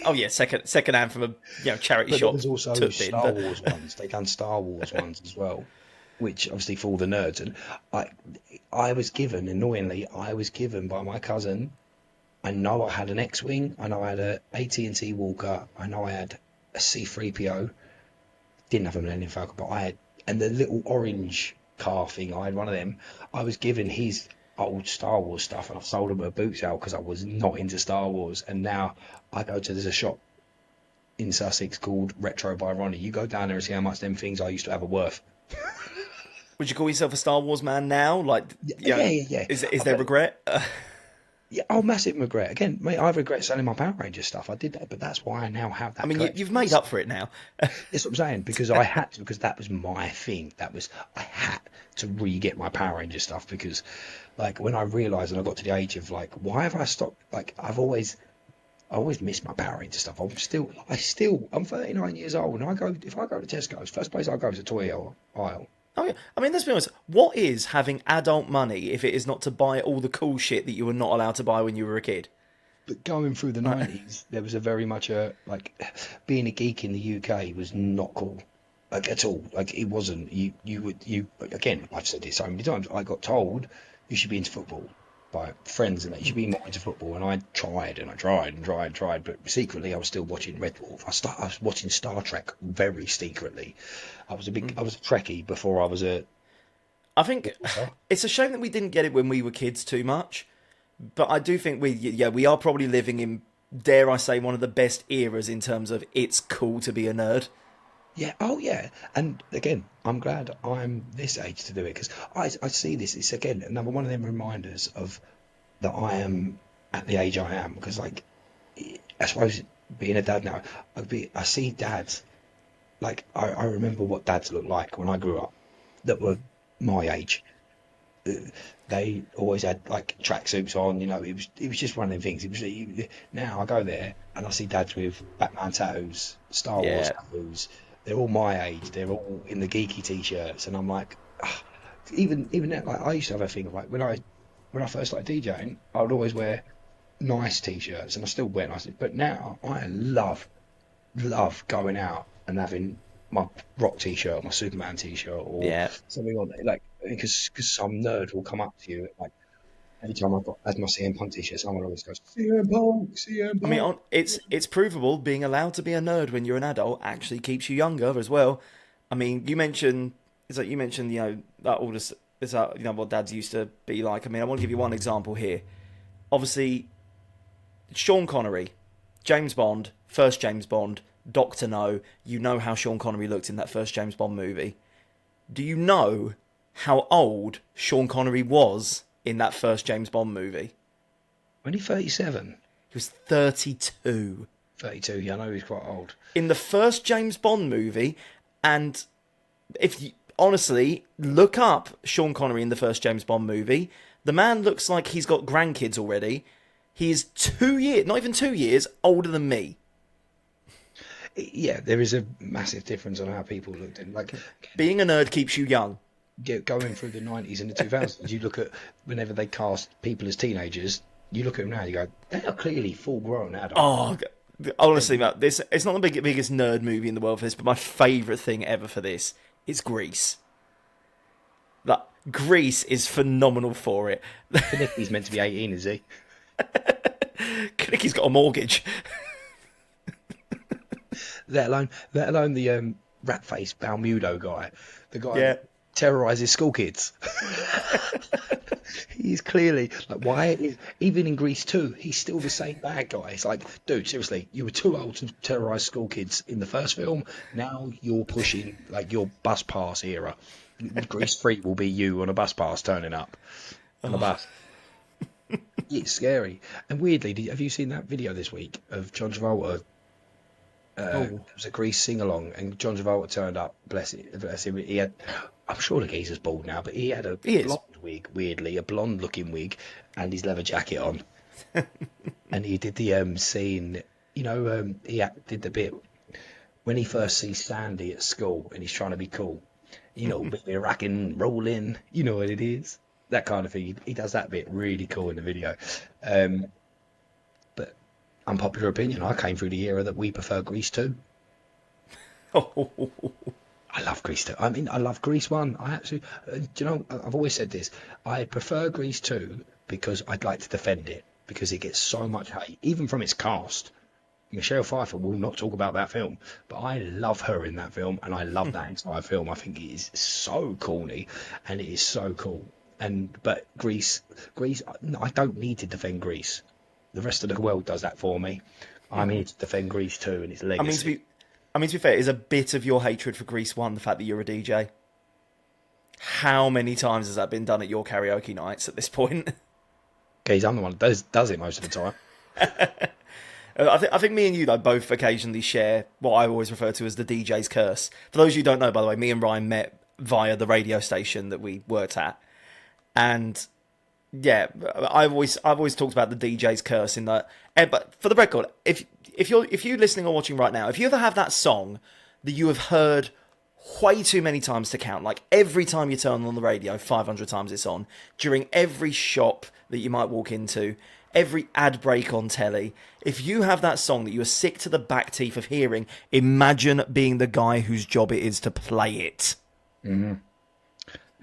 Oh yeah, second hand from a charity But there shop. was also took bin, Star but- Wars ones. They done Star Wars ones as well, which obviously for all the nerds. And I was given, annoyingly, by my cousin. I know I had an X-wing. I know I had a AT&T Walker. I know I had a C-3PO. Didn't have a Millennium Falcon, but and the little orange car thing. I had one of them. I was given his old Star Wars stuff, and I sold him at boot sale because I was not into Star Wars. And now there's a shop in Sussex called Retro by Ronnie. You go down there and see how much them things I used to have are worth. Would you call yourself a Star Wars man now? Like, Yeah, you yeah, know, yeah, yeah. is there regret? Yeah, oh, massive regret. Again, mate, I regret selling my Power Ranger stuff. I did that, but that's why I now have I that mean, collection. you've made up for it now. That's what I'm saying, because I had to, because that was my thing. I had to re-get my Power Ranger stuff because, like, when I realised and I got to the age of, like, why have I stopped? Like, I always miss my Power Ranger stuff. I'm 39 years old and if I go to Tesco's, first place I go is a toy aisle. Oh yeah, I mean, let's be honest. What is having adult money if it is not to buy all the cool shit that you were not allowed to buy when you were a kid? But going through the Right. 90s, there was a very much a like being a geek in the UK was not cool, like at all. Like it wasn't. You again. I've said it so many times. I got told you should be into football by friends and that you should be more into football. And I tried and I tried and tried and tried, but secretly I was still watching Red Dwarf. I was watching Star Trek very secretly. I was a Trekkie before I was a. I think it's a shame that we didn't get it when we were kids too much. But I do think we are probably living in, dare I say, one of the best eras in terms of it's cool to be a nerd. Yeah, oh yeah. And again, I'm glad I'm this age to do it because I see this. It's again another one of them reminders of that I am at the age I am because like I suppose being a dad now, I see dads like I remember what dads looked like when I grew up that were my age. They always had like tracksuits on, it was just one of them things. Now I go there and I see dads with Batman tattoos, Star Wars Yeah, tattoos. They're all my age. They're all in the geeky t-shirts, and I'm like, ah, even that. Like I used to have a thing of like when I first started DJing, I would always wear nice t-shirts, and I still wear nice. But now I love going out and having my rock t-shirt, or my Superman t-shirt, or yeah. something on it. Like because some nerd will come up to you like every time I've got had my CM Punk t-shirt, someone always goes CM Punk, CM I mean, Punk. it's provable being allowed to be a nerd when you're an adult actually keeps you younger as well. I mean, you mentioned that all this is that what dads used to be like. I mean, I want to give you one example here. Obviously, Sean Connery, James Bond, first James Bond, Doctor No. You know how Sean Connery looked in that first James Bond movie. Do you know how old Sean Connery was in that first James Bond movie? When he's 37, He was 32 32, yeah, I know he's quite old. in the first James Bond movie. And if you honestly look up Sean Connery in the first James Bond movie, the man looks like he's got grandkids already. He is 2 years, not even 2 years, older than me. Yeah, there is a massive difference on how people looked in like Being a nerd keeps you young. going through the 90s and the 2000s. You look at whenever they cast people as teenagers, you look at them now, you go, they are clearly full grown adults. Oh, honestly, Matt, this it's not the biggest nerd movie in the world for this, but my favourite thing ever for this is Grease. That Grease is phenomenal for it. Nicky's meant to be 18, is he? Nicky's got a mortgage. Let alone the rat face Balmudo guy, the guy Yeah. that terrorizes school kids. He's clearly like why is even in Greece too, he's still the same bad guy. It's like, dude, seriously, you were too old to terrorize school kids in the first film. Now you're pushing like your bus pass era. Grease 3 will be you on a bus pass turning up on a bus. It's scary. And weirdly, have you seen that video this week of John Travolta? It Oh, was a Grease sing along, and John Travolta turned up. Bless him. He had, I'm sure the geezer's bald now, but he had a he is. blonde wig, weirdly, a blonde looking wig, and his leather jacket on. And he did the scene, did the bit when he first sees Sandy at school and he's trying to be cool. Be rocking, rolling, you know what it is. That kind of thing. He does that bit really cool in the video. Um, but unpopular opinion, I came through the era that we prefer Grease 2. I love Grease 2. I mean, I love Grease 1. I actually, I've always said this. I prefer Grease 2 because I'd like to defend it because it gets so much hate, even from its cast. Michelle Pfeiffer will not talk about that film, but I love her in that film, and I love that entire film. I think it is so corny, and it is so cool. But Grease, I don't need to defend Grease. The rest of the world does that for me. I'm here to defend Grease too and its I mean to legacy. be, I mean to be fair, is a bit of your hatred for Grease 1 the fact that you're a DJ? How many times has that been done at your karaoke nights at this point? Geez, I'm the one that does it most of the time. I think me and you, though, both occasionally share what I always refer to as the DJ's curse. For those of you who don't know, by the way, me and Ryan met via the radio station that we worked at. And yeah, I've always talked about the DJ's curse in that. But for the record, if you're listening or watching right now, if you ever have that song that you have heard way too many times to count, like every time you turn on the radio, 500 times it's on, during every shop that you might walk into, every ad break on telly, if you have that song that you are sick to the back teeth of hearing, imagine being the guy whose job it is to play it. Mm-hmm.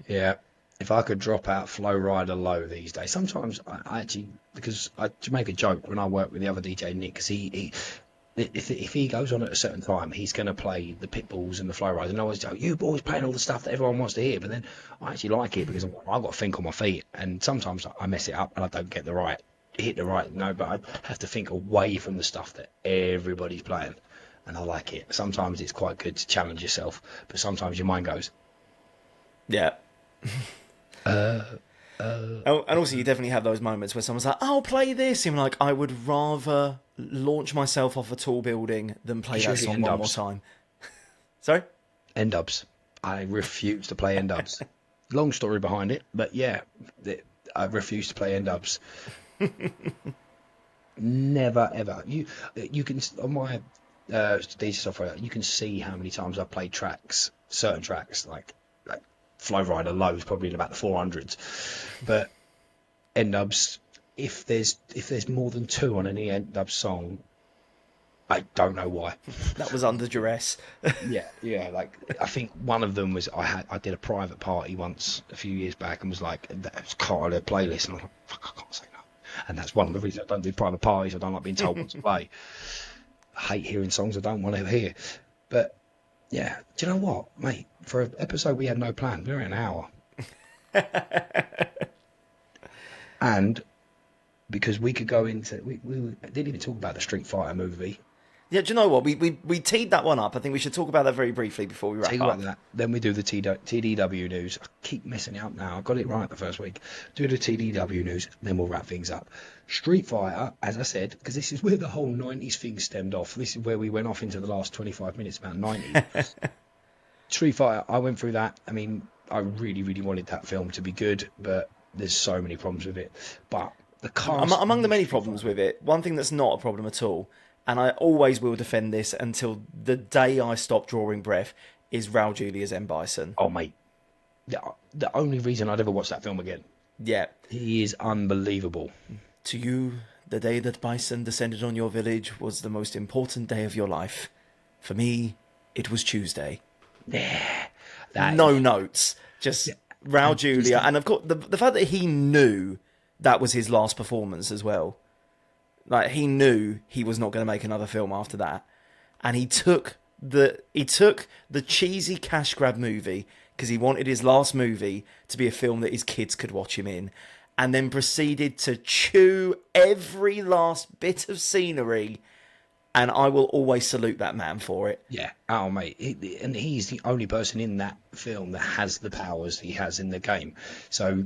Yeah. If I could drop out Flow Rider Low these days, sometimes I actually, because I make a joke when I work with the other DJ, Nick, because if he goes on at a certain time, he's going to play the Pitbulls and the Flow Riders, and I always go, you boys playing all the stuff that everyone wants to hear, but then I actually like it because I've got to think on my feet, and sometimes I mess it up and I don't get hit the right note, but I have to think away from the stuff that everybody's playing, and I like it. Sometimes it's quite good to challenge yourself, but sometimes your mind goes, yeah. And also, you definitely have those moments where someone's like, "I'll play this," and you're like, "I would rather launch myself off a tall building than play that song one more time." Sorry? N-dubs. I refuse to play N-dubs. Long story behind it, but yeah, I refuse to play N-dubs. Never ever. You can on my DJ software, you can see how many times I've played certain tracks like Flow Rider Low is probably in about the 400s, but N-dubs, if there's more than two on any N-dub song, I don't know why. That was under duress. yeah. Like I think one of them was I did a private party once a few years back and was like, that was part of their playlist, and I'm like, fuck, I can't say no. And that's one of the reasons I don't do private parties. I don't like being told what to play. I hate hearing songs I don't want to hear. But yeah, do you know what, mate? For an episode we had no plan, we were in an hour. And because we could go into, we didn't even talk about the Street Fighter movie. Yeah, do you know what? We teed that one up. I think we should talk about that very briefly before we wrap Talk up. about that. Then we do the TDW news. I keep messing it up now. I got it right the first week. Do the TDW news, then we'll wrap things up. Street Fighter, as I said, because this is where the whole 90s thing stemmed off. This is where we went off into the last 25 minutes about 90s. Street Fighter, I went through that. I mean, I really, really wanted that film to be good, but there's so many problems with it. But the cast... Among the many problems with it, one thing that's not a problem at all, and I always will defend this until the day I stop drawing breath, is Raul Julia's M. Bison. Oh, mate. The only reason I'd ever watch that film again. Yeah. He is unbelievable. To you, the day that Bison descended on your village was the most important day of your life. For me, it was Tuesday. Yeah. No notes. Just Raul Julia. And of course, the fact that he knew that was his last performance as well. Like, he knew he was not going to make another film after that. And he took the cheesy cash grab movie, because he wanted his last movie to be a film that his kids could watch him in, and then proceeded to chew every last bit of scenery. And I will always salute that man for it. Yeah. Oh, mate. And he's the only person in that film that has the powers he has in the game. So,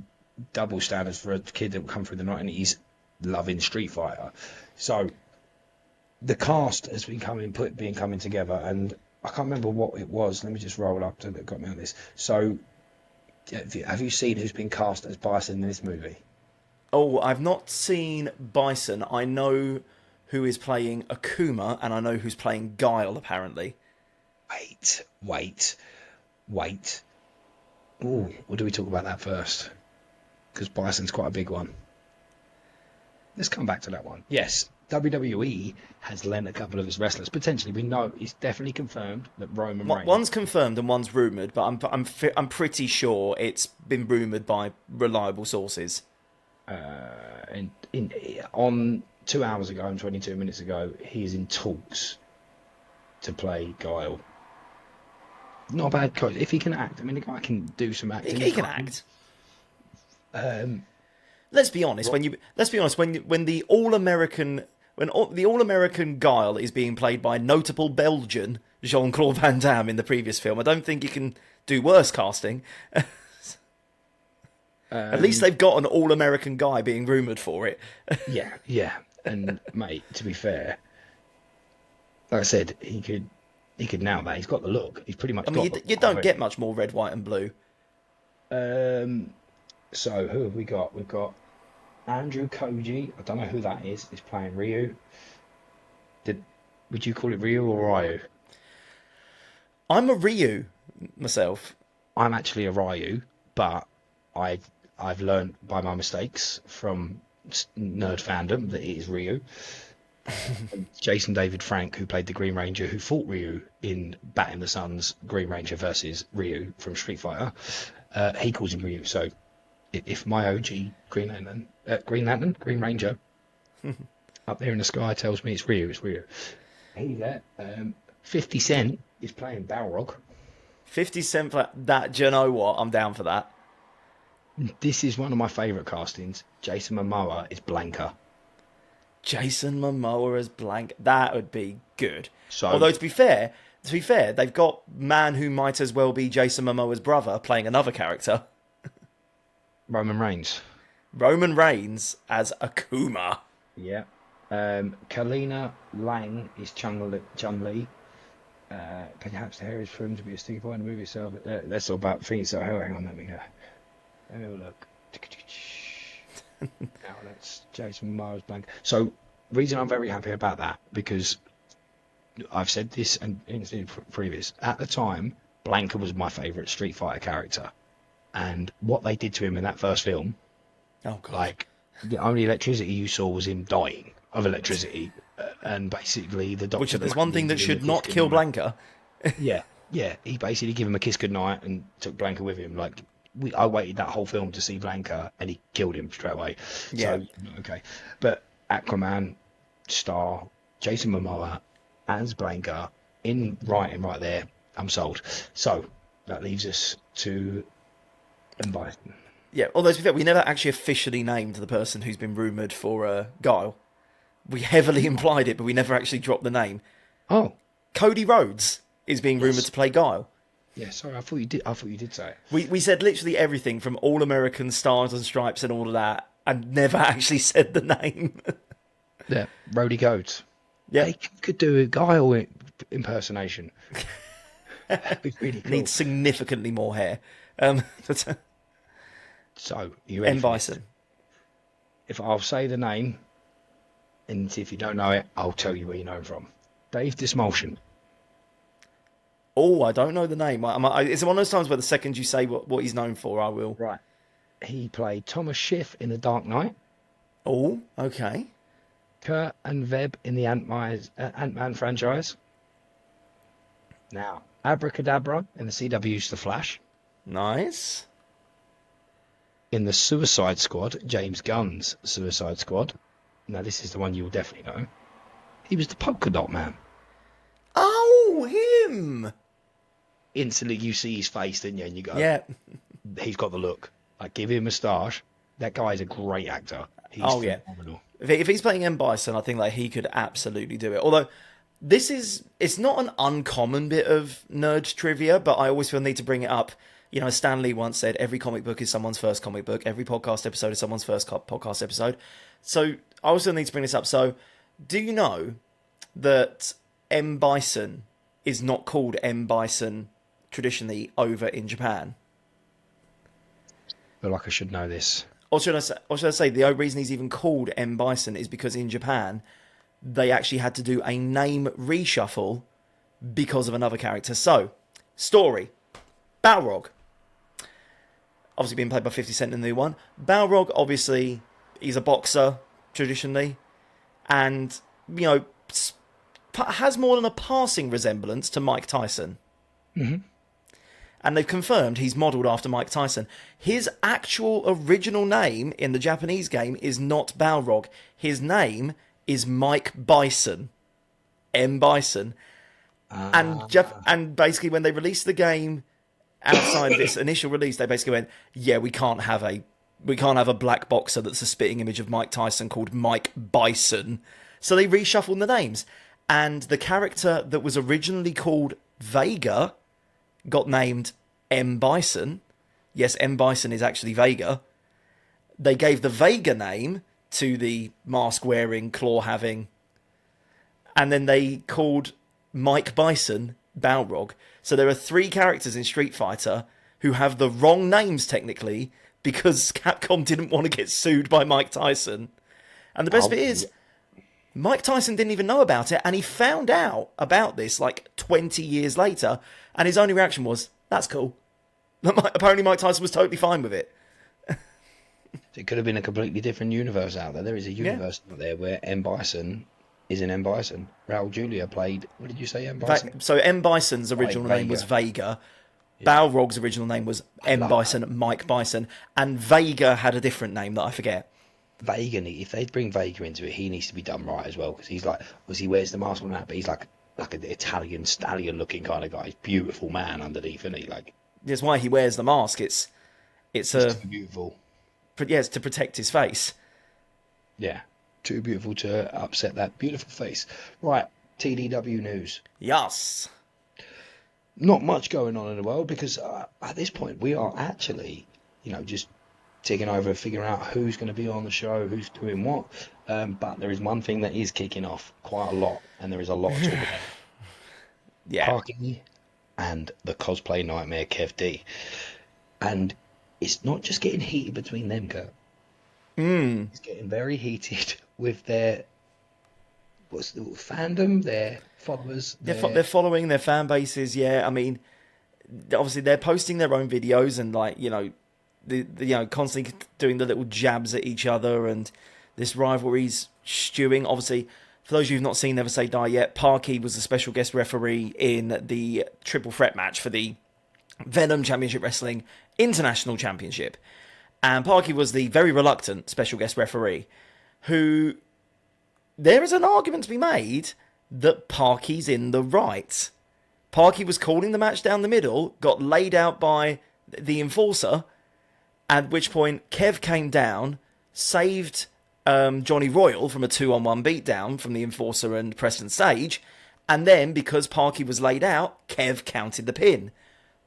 double standards for a kid that will come through the 90s loving Street Fighter. So, the cast has been coming together, and I can't remember what it was. Let me just roll up to that got me on this. So, have you seen who's been cast as Bison in this movie? Oh, I've not seen Bison. I know who is playing Akuma, and I know who's playing Guile, apparently. Wait. Ooh, or do we talk about that first? Because Bison's quite a big one. Let's come back to that one. Yes, WWE has lent a couple of its wrestlers. Potentially, we know it's definitely confirmed that Roman Reigns... One's confirmed and one's rumoured, but I'm pretty sure it's been rumoured by reliable sources. On 2 hours ago and 22 minutes ago, he is in talks to play Guile. Not a bad coach. If he can act, I mean, the guy can do some acting. He can act. Let's be honest. When the All-American Guile is being played by notable Belgian Jean-Claude Van Damme in the previous film, I don't think you can do worse casting. At least they've got an all-American guy being rumoured for it. Yeah. And mate, to be fair, like I said, he could nail that. He's got the look. He's pretty much I mean, got you don't get much more red, white, and blue. So who have we got? We've got Andrew Koji. I don't know who that is. Is playing Ryu. Would you call it Ryu or Ryu? I'm a Ryu myself. I'm actually a Ryu, but I've learned by my mistakes from nerd fandom that it is Ryu. Jason David Frank, who played the Green Ranger, who fought Ryu in Bat in the Sun's Green Ranger versus Ryu from Street Fighter, he calls him Ryu. So if my OG Green Ranger, up there in the sky tells me it's Ryu, it's Ryu. He's there. 50 Cent is playing Balrog. 50 Cent for that. Do you know what? I'm down for that. This is one of my favourite castings. Jason Momoa is Blanka. Jason Momoa as Blank. That would be good. So, although to be fair, they've got man who might as well be Jason Momoa's brother playing another character. Roman Reigns. Roman Reigns as Akuma. Yeah. Kalina Lang is Chun-Li. Perhaps the hair is trimmed to be a sticky point in the movie itself. That's all about feet. So hang on, let me have a look. Now that's Jason Momoa's Blank. So, reason I'm very happy about that, because I've said this and in previous. At the time, Blanka was my favourite Street Fighter character, and what they did to him in that first film, oh god, like the only electricity you saw was him dying of electricity, and basically the doctor. Which there's one thing that should not kill Blanka. Yeah. He basically gave him a kiss goodnight and took Blanka with him. Like I waited that whole film to see Blanka, and he killed him straight away. Yeah. So, okay. But Aquaman, star, Jason Momoa as Blanka in writing right there. I'm sold. So that leaves us to M. Bison. Yeah, although to be fair, we never actually officially named the person who's been rumoured for Guile. We heavily implied it, but we never actually dropped the name. Oh. Cody Rhodes is being rumoured to play Guile. Yeah, sorry, I thought you did say it. We said literally everything from All American Stars and Stripes and all of that, and never actually said the name. Yeah, Rhodey Goats. Yeah, they could do a Guile impersonation. That'd be really cool. Needs significantly more hair. So you ready? M. Bison. If I'll say the name, and if you don't know it, I'll tell you where you know him from. Dave Dismulsion. Oh, I don't know the name. It's one of those times where the second you say what he's known for, I will. Right. He played Thomas Schiff in The Dark Knight. Oh, okay. Kurt and Veb in the Ant-Man franchise. Now, Abracadabra in the CW's The Flash. Nice. In the Suicide Squad, James Gunn's Suicide Squad. Now, this is the one you'll definitely know. He was the Polka Dot Man. Oh, him! Instantly, you see his face, didn't you? And you go, yeah, he's got the look. Like, give him a moustache. That guy's a great actor. He's phenomenal. If he's playing M. Bison, I think like he could absolutely do it. Although, it's not an uncommon bit of nerd trivia, but I always feel the need to bring it up. You know, Stan Lee once said, every comic book is someone's first comic book. Every podcast episode is someone's first podcast episode. So, I also need to bring this up. So, do you know that M. Bison is not called M. Bison traditionally over in Japan? I feel like I should know this. Or should I say the only reason he's even called M. Bison is because in Japan, they actually had to do a name reshuffle because of another character. So, story. Balrog. Obviously being played by 50 Cent in the new one. Balrog, obviously, he's a boxer, traditionally. And, you know, has more than a passing resemblance to Mike Tyson. Mm-hmm. And they've confirmed he's modelled after Mike Tyson. His actual original name in the Japanese game is not Balrog. His name is Mike Bison. M. Bison. And basically when they released the game outside of its initial release, they basically went, yeah, we can't have a black boxer that's a spitting image of Mike Tyson called Mike Bison. So they reshuffled the names. And the character that was originally called Vega got named M. Bison. Yes, M. Bison is actually Vega. They gave the Vega name to the mask-wearing, claw-having, and then they called Mike Bison Balrog. So there are 3 characters in Street Fighter who have the wrong names technically because Capcom didn't want to get sued by Mike Tyson. And the best bit is, Mike Tyson didn't even know about it, and he found out about this like 20 years later, and his only reaction was, "That's cool." Apparently Mike Tyson was totally fine with it. It could have been a completely different universe out there. There is a universe out there where M. Bison is an M. Bison. Raul Julia played, what did you say, M. Bison? So M. Bison's original name was Vega. Balrog's original name was M. Bison, Mike Bison, and Vega had a different name that I forget. Vega, if they bring Vega into it, he needs to be done right as well, because he's like, he wears the mask on that, but he's like an Italian stallion looking kind of guy. He's a beautiful man underneath, isn't he? Like, that's why he wears the mask. It's too beautiful. It's to protect his face. Yeah, too beautiful to upset that beautiful face. Right, TDW news. Yes. Not much going on in the world, because at this point we are actually, just taking over and figuring out who's going to be on the show, who's doing what. But there is one thing that is kicking off quite a lot, and there is a lot to talk about. Yeah. Parky and the cosplay nightmare Kev D. And it's not just getting heated between them, Kurt. It's getting very heated with their fandom, their followers. They're following their fan bases. Yeah, I mean, obviously they're posting their own videos and constantly doing the little jabs at each other, and this rivalry's stewing. Obviously, for those of you who've not seen Never Say Die yet, Parky was a special guest referee in the triple threat match for the Venom Championship Wrestling International Championship. And Parky was the very reluctant special guest referee, who there is an argument to be made that Parky's in the right. Parky was calling the match down the middle, got laid out by the enforcer, at which point Kev came down, saved Johnny Royal from a 2-on-1 beatdown from the enforcer and Preston Sage, and then, because Parky was laid out, Kev counted the pin.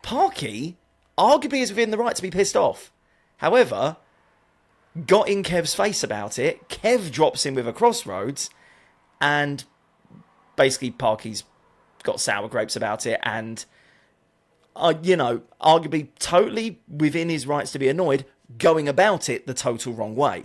Parky arguably is within the right to be pissed off. However, got in Kev's face about it. Kev drops in with a crossroads, and basically Parky's got sour grapes about it, and arguably totally within his rights to be annoyed, going about it the total wrong way.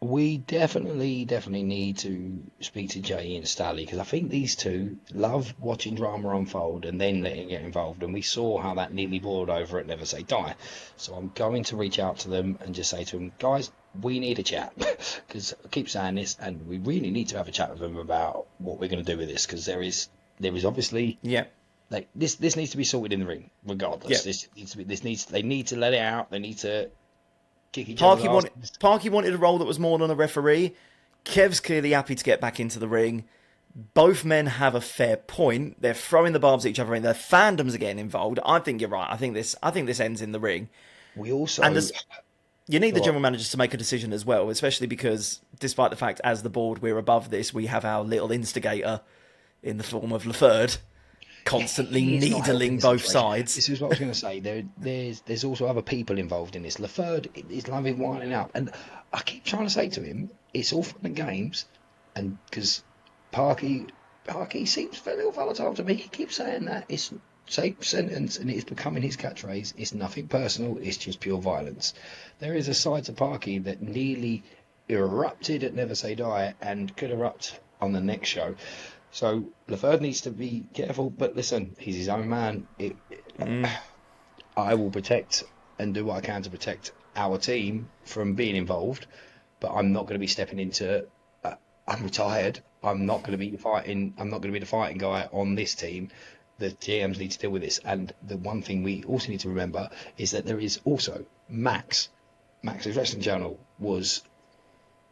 We definitely need to speak to Jay and Stally, because I think these two love watching drama unfold and then letting it get involved, and we saw how that nearly boiled over at Never Say Die. So I'm going to reach out to them and just say to them, guys, we need a chat, because I keep saying this, and we really need to have a chat with them about what we're going to do with this, because there is obviously like this needs to be sorted in the ring regardless. They need to let it out. They need to kick each other's asses. Parky wanted a role that was more than a referee. Kev's clearly happy to get back into the ring. Both men have a fair point. They're throwing the barbs at each other, and their fandoms are getting involved. I think you're right. I think this ends in the ring. We also you need the general managers to make a decision as well, especially because, despite the fact as the board we're above this, we have our little instigator in the form of Laferde constantly needling both sides. This is what I was going to say. There's also other people involved in this. Laferde is loving winding up, and I keep trying to say to him, it's all fun and games, and because Parky seems a little volatile to me. He keeps saying that it's same sentence, and it's becoming his catchphrase. It's nothing personal. It's just pure violence. There is a side to Parky that nearly erupted at Never Say Die and could erupt on the next show. So Laferde needs to be careful, but listen, he's his own man. I will protect and do what I can to protect our team from being involved, but I'm not going to be stepping into. I'm retired. I'm not going to be fighting. I'm not going to be the fighting guy on this team. The GMs need to deal with this. And the one thing we also need to remember is that there is also Max's wrestling channel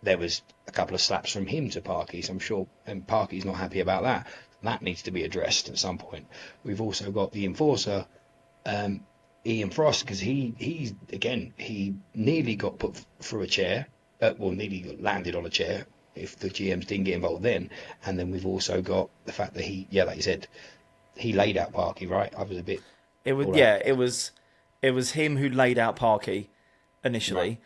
there was a couple of slaps from him to Parky, so I'm sure, and Parky's not happy about that. That needs to be addressed at some point. We've also got the enforcer, Ian Frost, because he nearly got put through a chair, nearly got landed on a chair if the GMs didn't get involved then. And then we've also got the fact that like you said, he laid out Parky, right? I was a bit. It was him who laid out Parky. initially,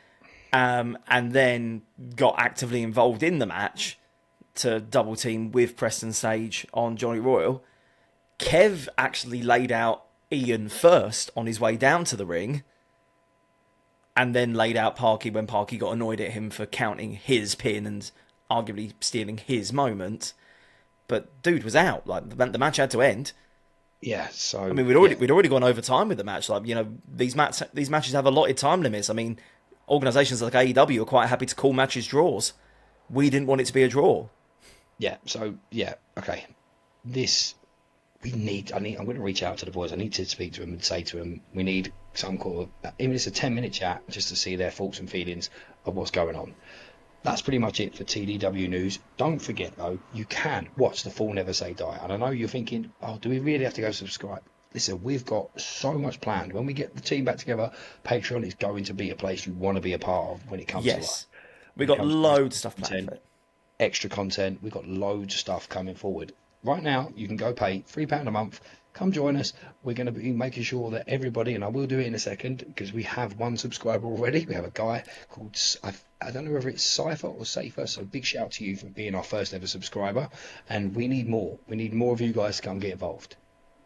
and then got actively involved in the match to double team with Preston Sage on Johnny Royal. Kev actually laid out Ian first on his way down to the ring, and then laid out Parky when Parky got annoyed at him for counting his pin and arguably stealing his moment. But dude was out. Like, the match had to end. Yeah, so I mean, we'd already gone over time with the match. Like, you know, these matches have allotted time limits. I mean, organisations like AEW are quite happy to call matches draws. We didn't want it to be a draw. Yeah, so yeah, okay. This I'm going to reach out to the boys. I need to speak to them and say to them, we need some call, even if it's a 10-minute chat, just to see their thoughts and feelings of what's going on. That's pretty much it for TDW News. Don't forget, though, you can watch the full Never Say Die. And I know you're thinking, oh, do we really have to go subscribe? Listen, we've got so much planned. When we get the team back together, Patreon is going to be a place you want to be a part of when it comes to life. We've got loads of stuff planned for it. Extra content. We've got loads of stuff coming forward. Right now, you can go pay £3 a month. Come join us. We're going to be making sure that everybody, and I will do it in a second, because we have one subscriber already. We have a guy called, I don't know whether it's Cypher or Safer, so big shout to you for being our first ever subscriber. And we need more. We need more of you guys to come get involved.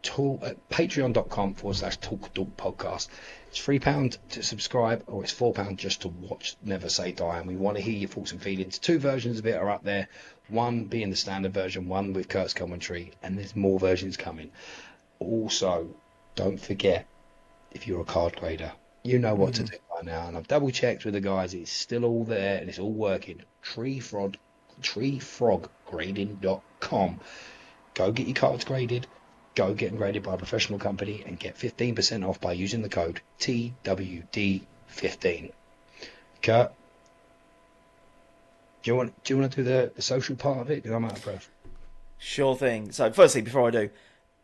Patreon.com/Talk Dork Podcast. It's £3 to subscribe, or it's £4 just to watch Never Say Die. And we want to hear your thoughts and feelings. 2 versions of it are up there. One being the standard version, one with Kurt's commentary, and there's more versions coming. Also, don't forget, if you're a card grader, you know what to do by now. And I've double checked with the guys, it's still all there and it's all working. treefroggrading.com. Go get your cards graded. Go get them graded by a professional company and get 15% off by using the code TWD15. Kurt, do you want to do the social part of it? Because I'm out of breath. Sure thing. So, firstly, before I do,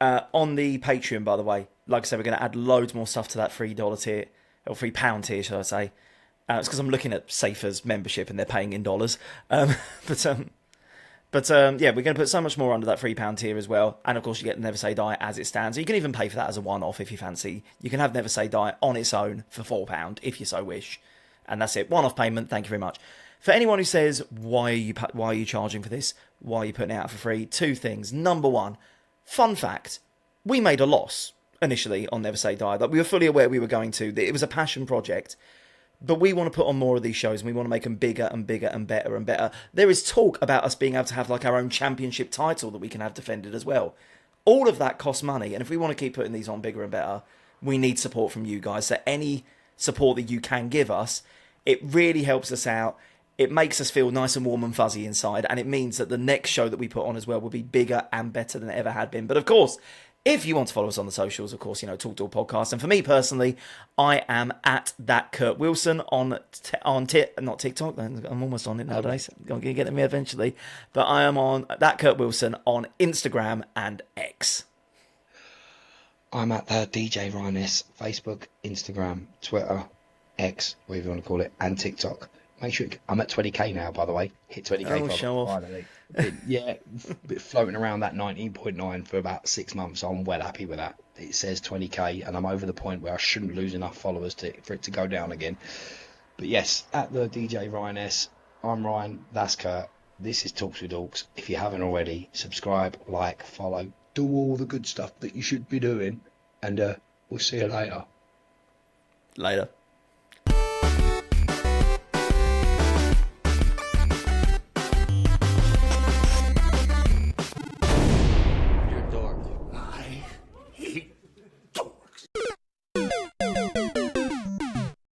on the Patreon, by the way, like I said, we're going to add loads more stuff to that $3 tier, or £3 tier, should I say. It's because I'm looking at Safer's membership and they're paying in dollars. Yeah, we're going to put so much more under that £3 tier as well. And of course, you get Never Say Die as it stands. So you can even pay for that as a one-off if you fancy. You can have Never Say Die on its own for £4 if you so wish. And that's it. One-off payment. Thank you very much. For anyone who says, why are you charging for this? Why are you putting it out for free? 2 things. Number 1, fun fact. We made a loss initially on Never Say Die. Like, we were fully aware we were going to. It was a passion project. But we want to put on more of these shows, and we want to make them bigger and bigger and better and better. There is talk about us being able to have like our own championship title that we can have defended as well. All of that costs money, and if we want to keep putting these on bigger and better, we need support from you guys. So any support that you can give us, it really helps us out. It makes us feel nice and warm and fuzzy inside, and it means that the next show that we put on as well will be bigger and better than it ever had been. But of course, if you want to follow us on the socials, of course, Talk Talk Podcast. And for me personally, I am at that Kurt Wilson not TikTok. I'm almost on it nowadays. I'm going to get to me eventually. But I am on that Kurt Wilson on Instagram and X. I'm at DJ Rhiness, Facebook, Instagram, Twitter, X, whatever you want to call it, and TikTok. Make sure I'm at 20k now, by the way. Hit 20k. Oh, show off. Yeah, floating around that 19.9 for about 6 months. So I'm well happy with that. It says 20k, and I'm over the point where I shouldn't lose enough followers for it to go down again. But yes, at the DJ Rhiness, I'm Ryan. That's Kurt. This is Talks with Dorks. If you haven't already, subscribe, like, follow, do all the good stuff that you should be doing, and we'll see you later. Later.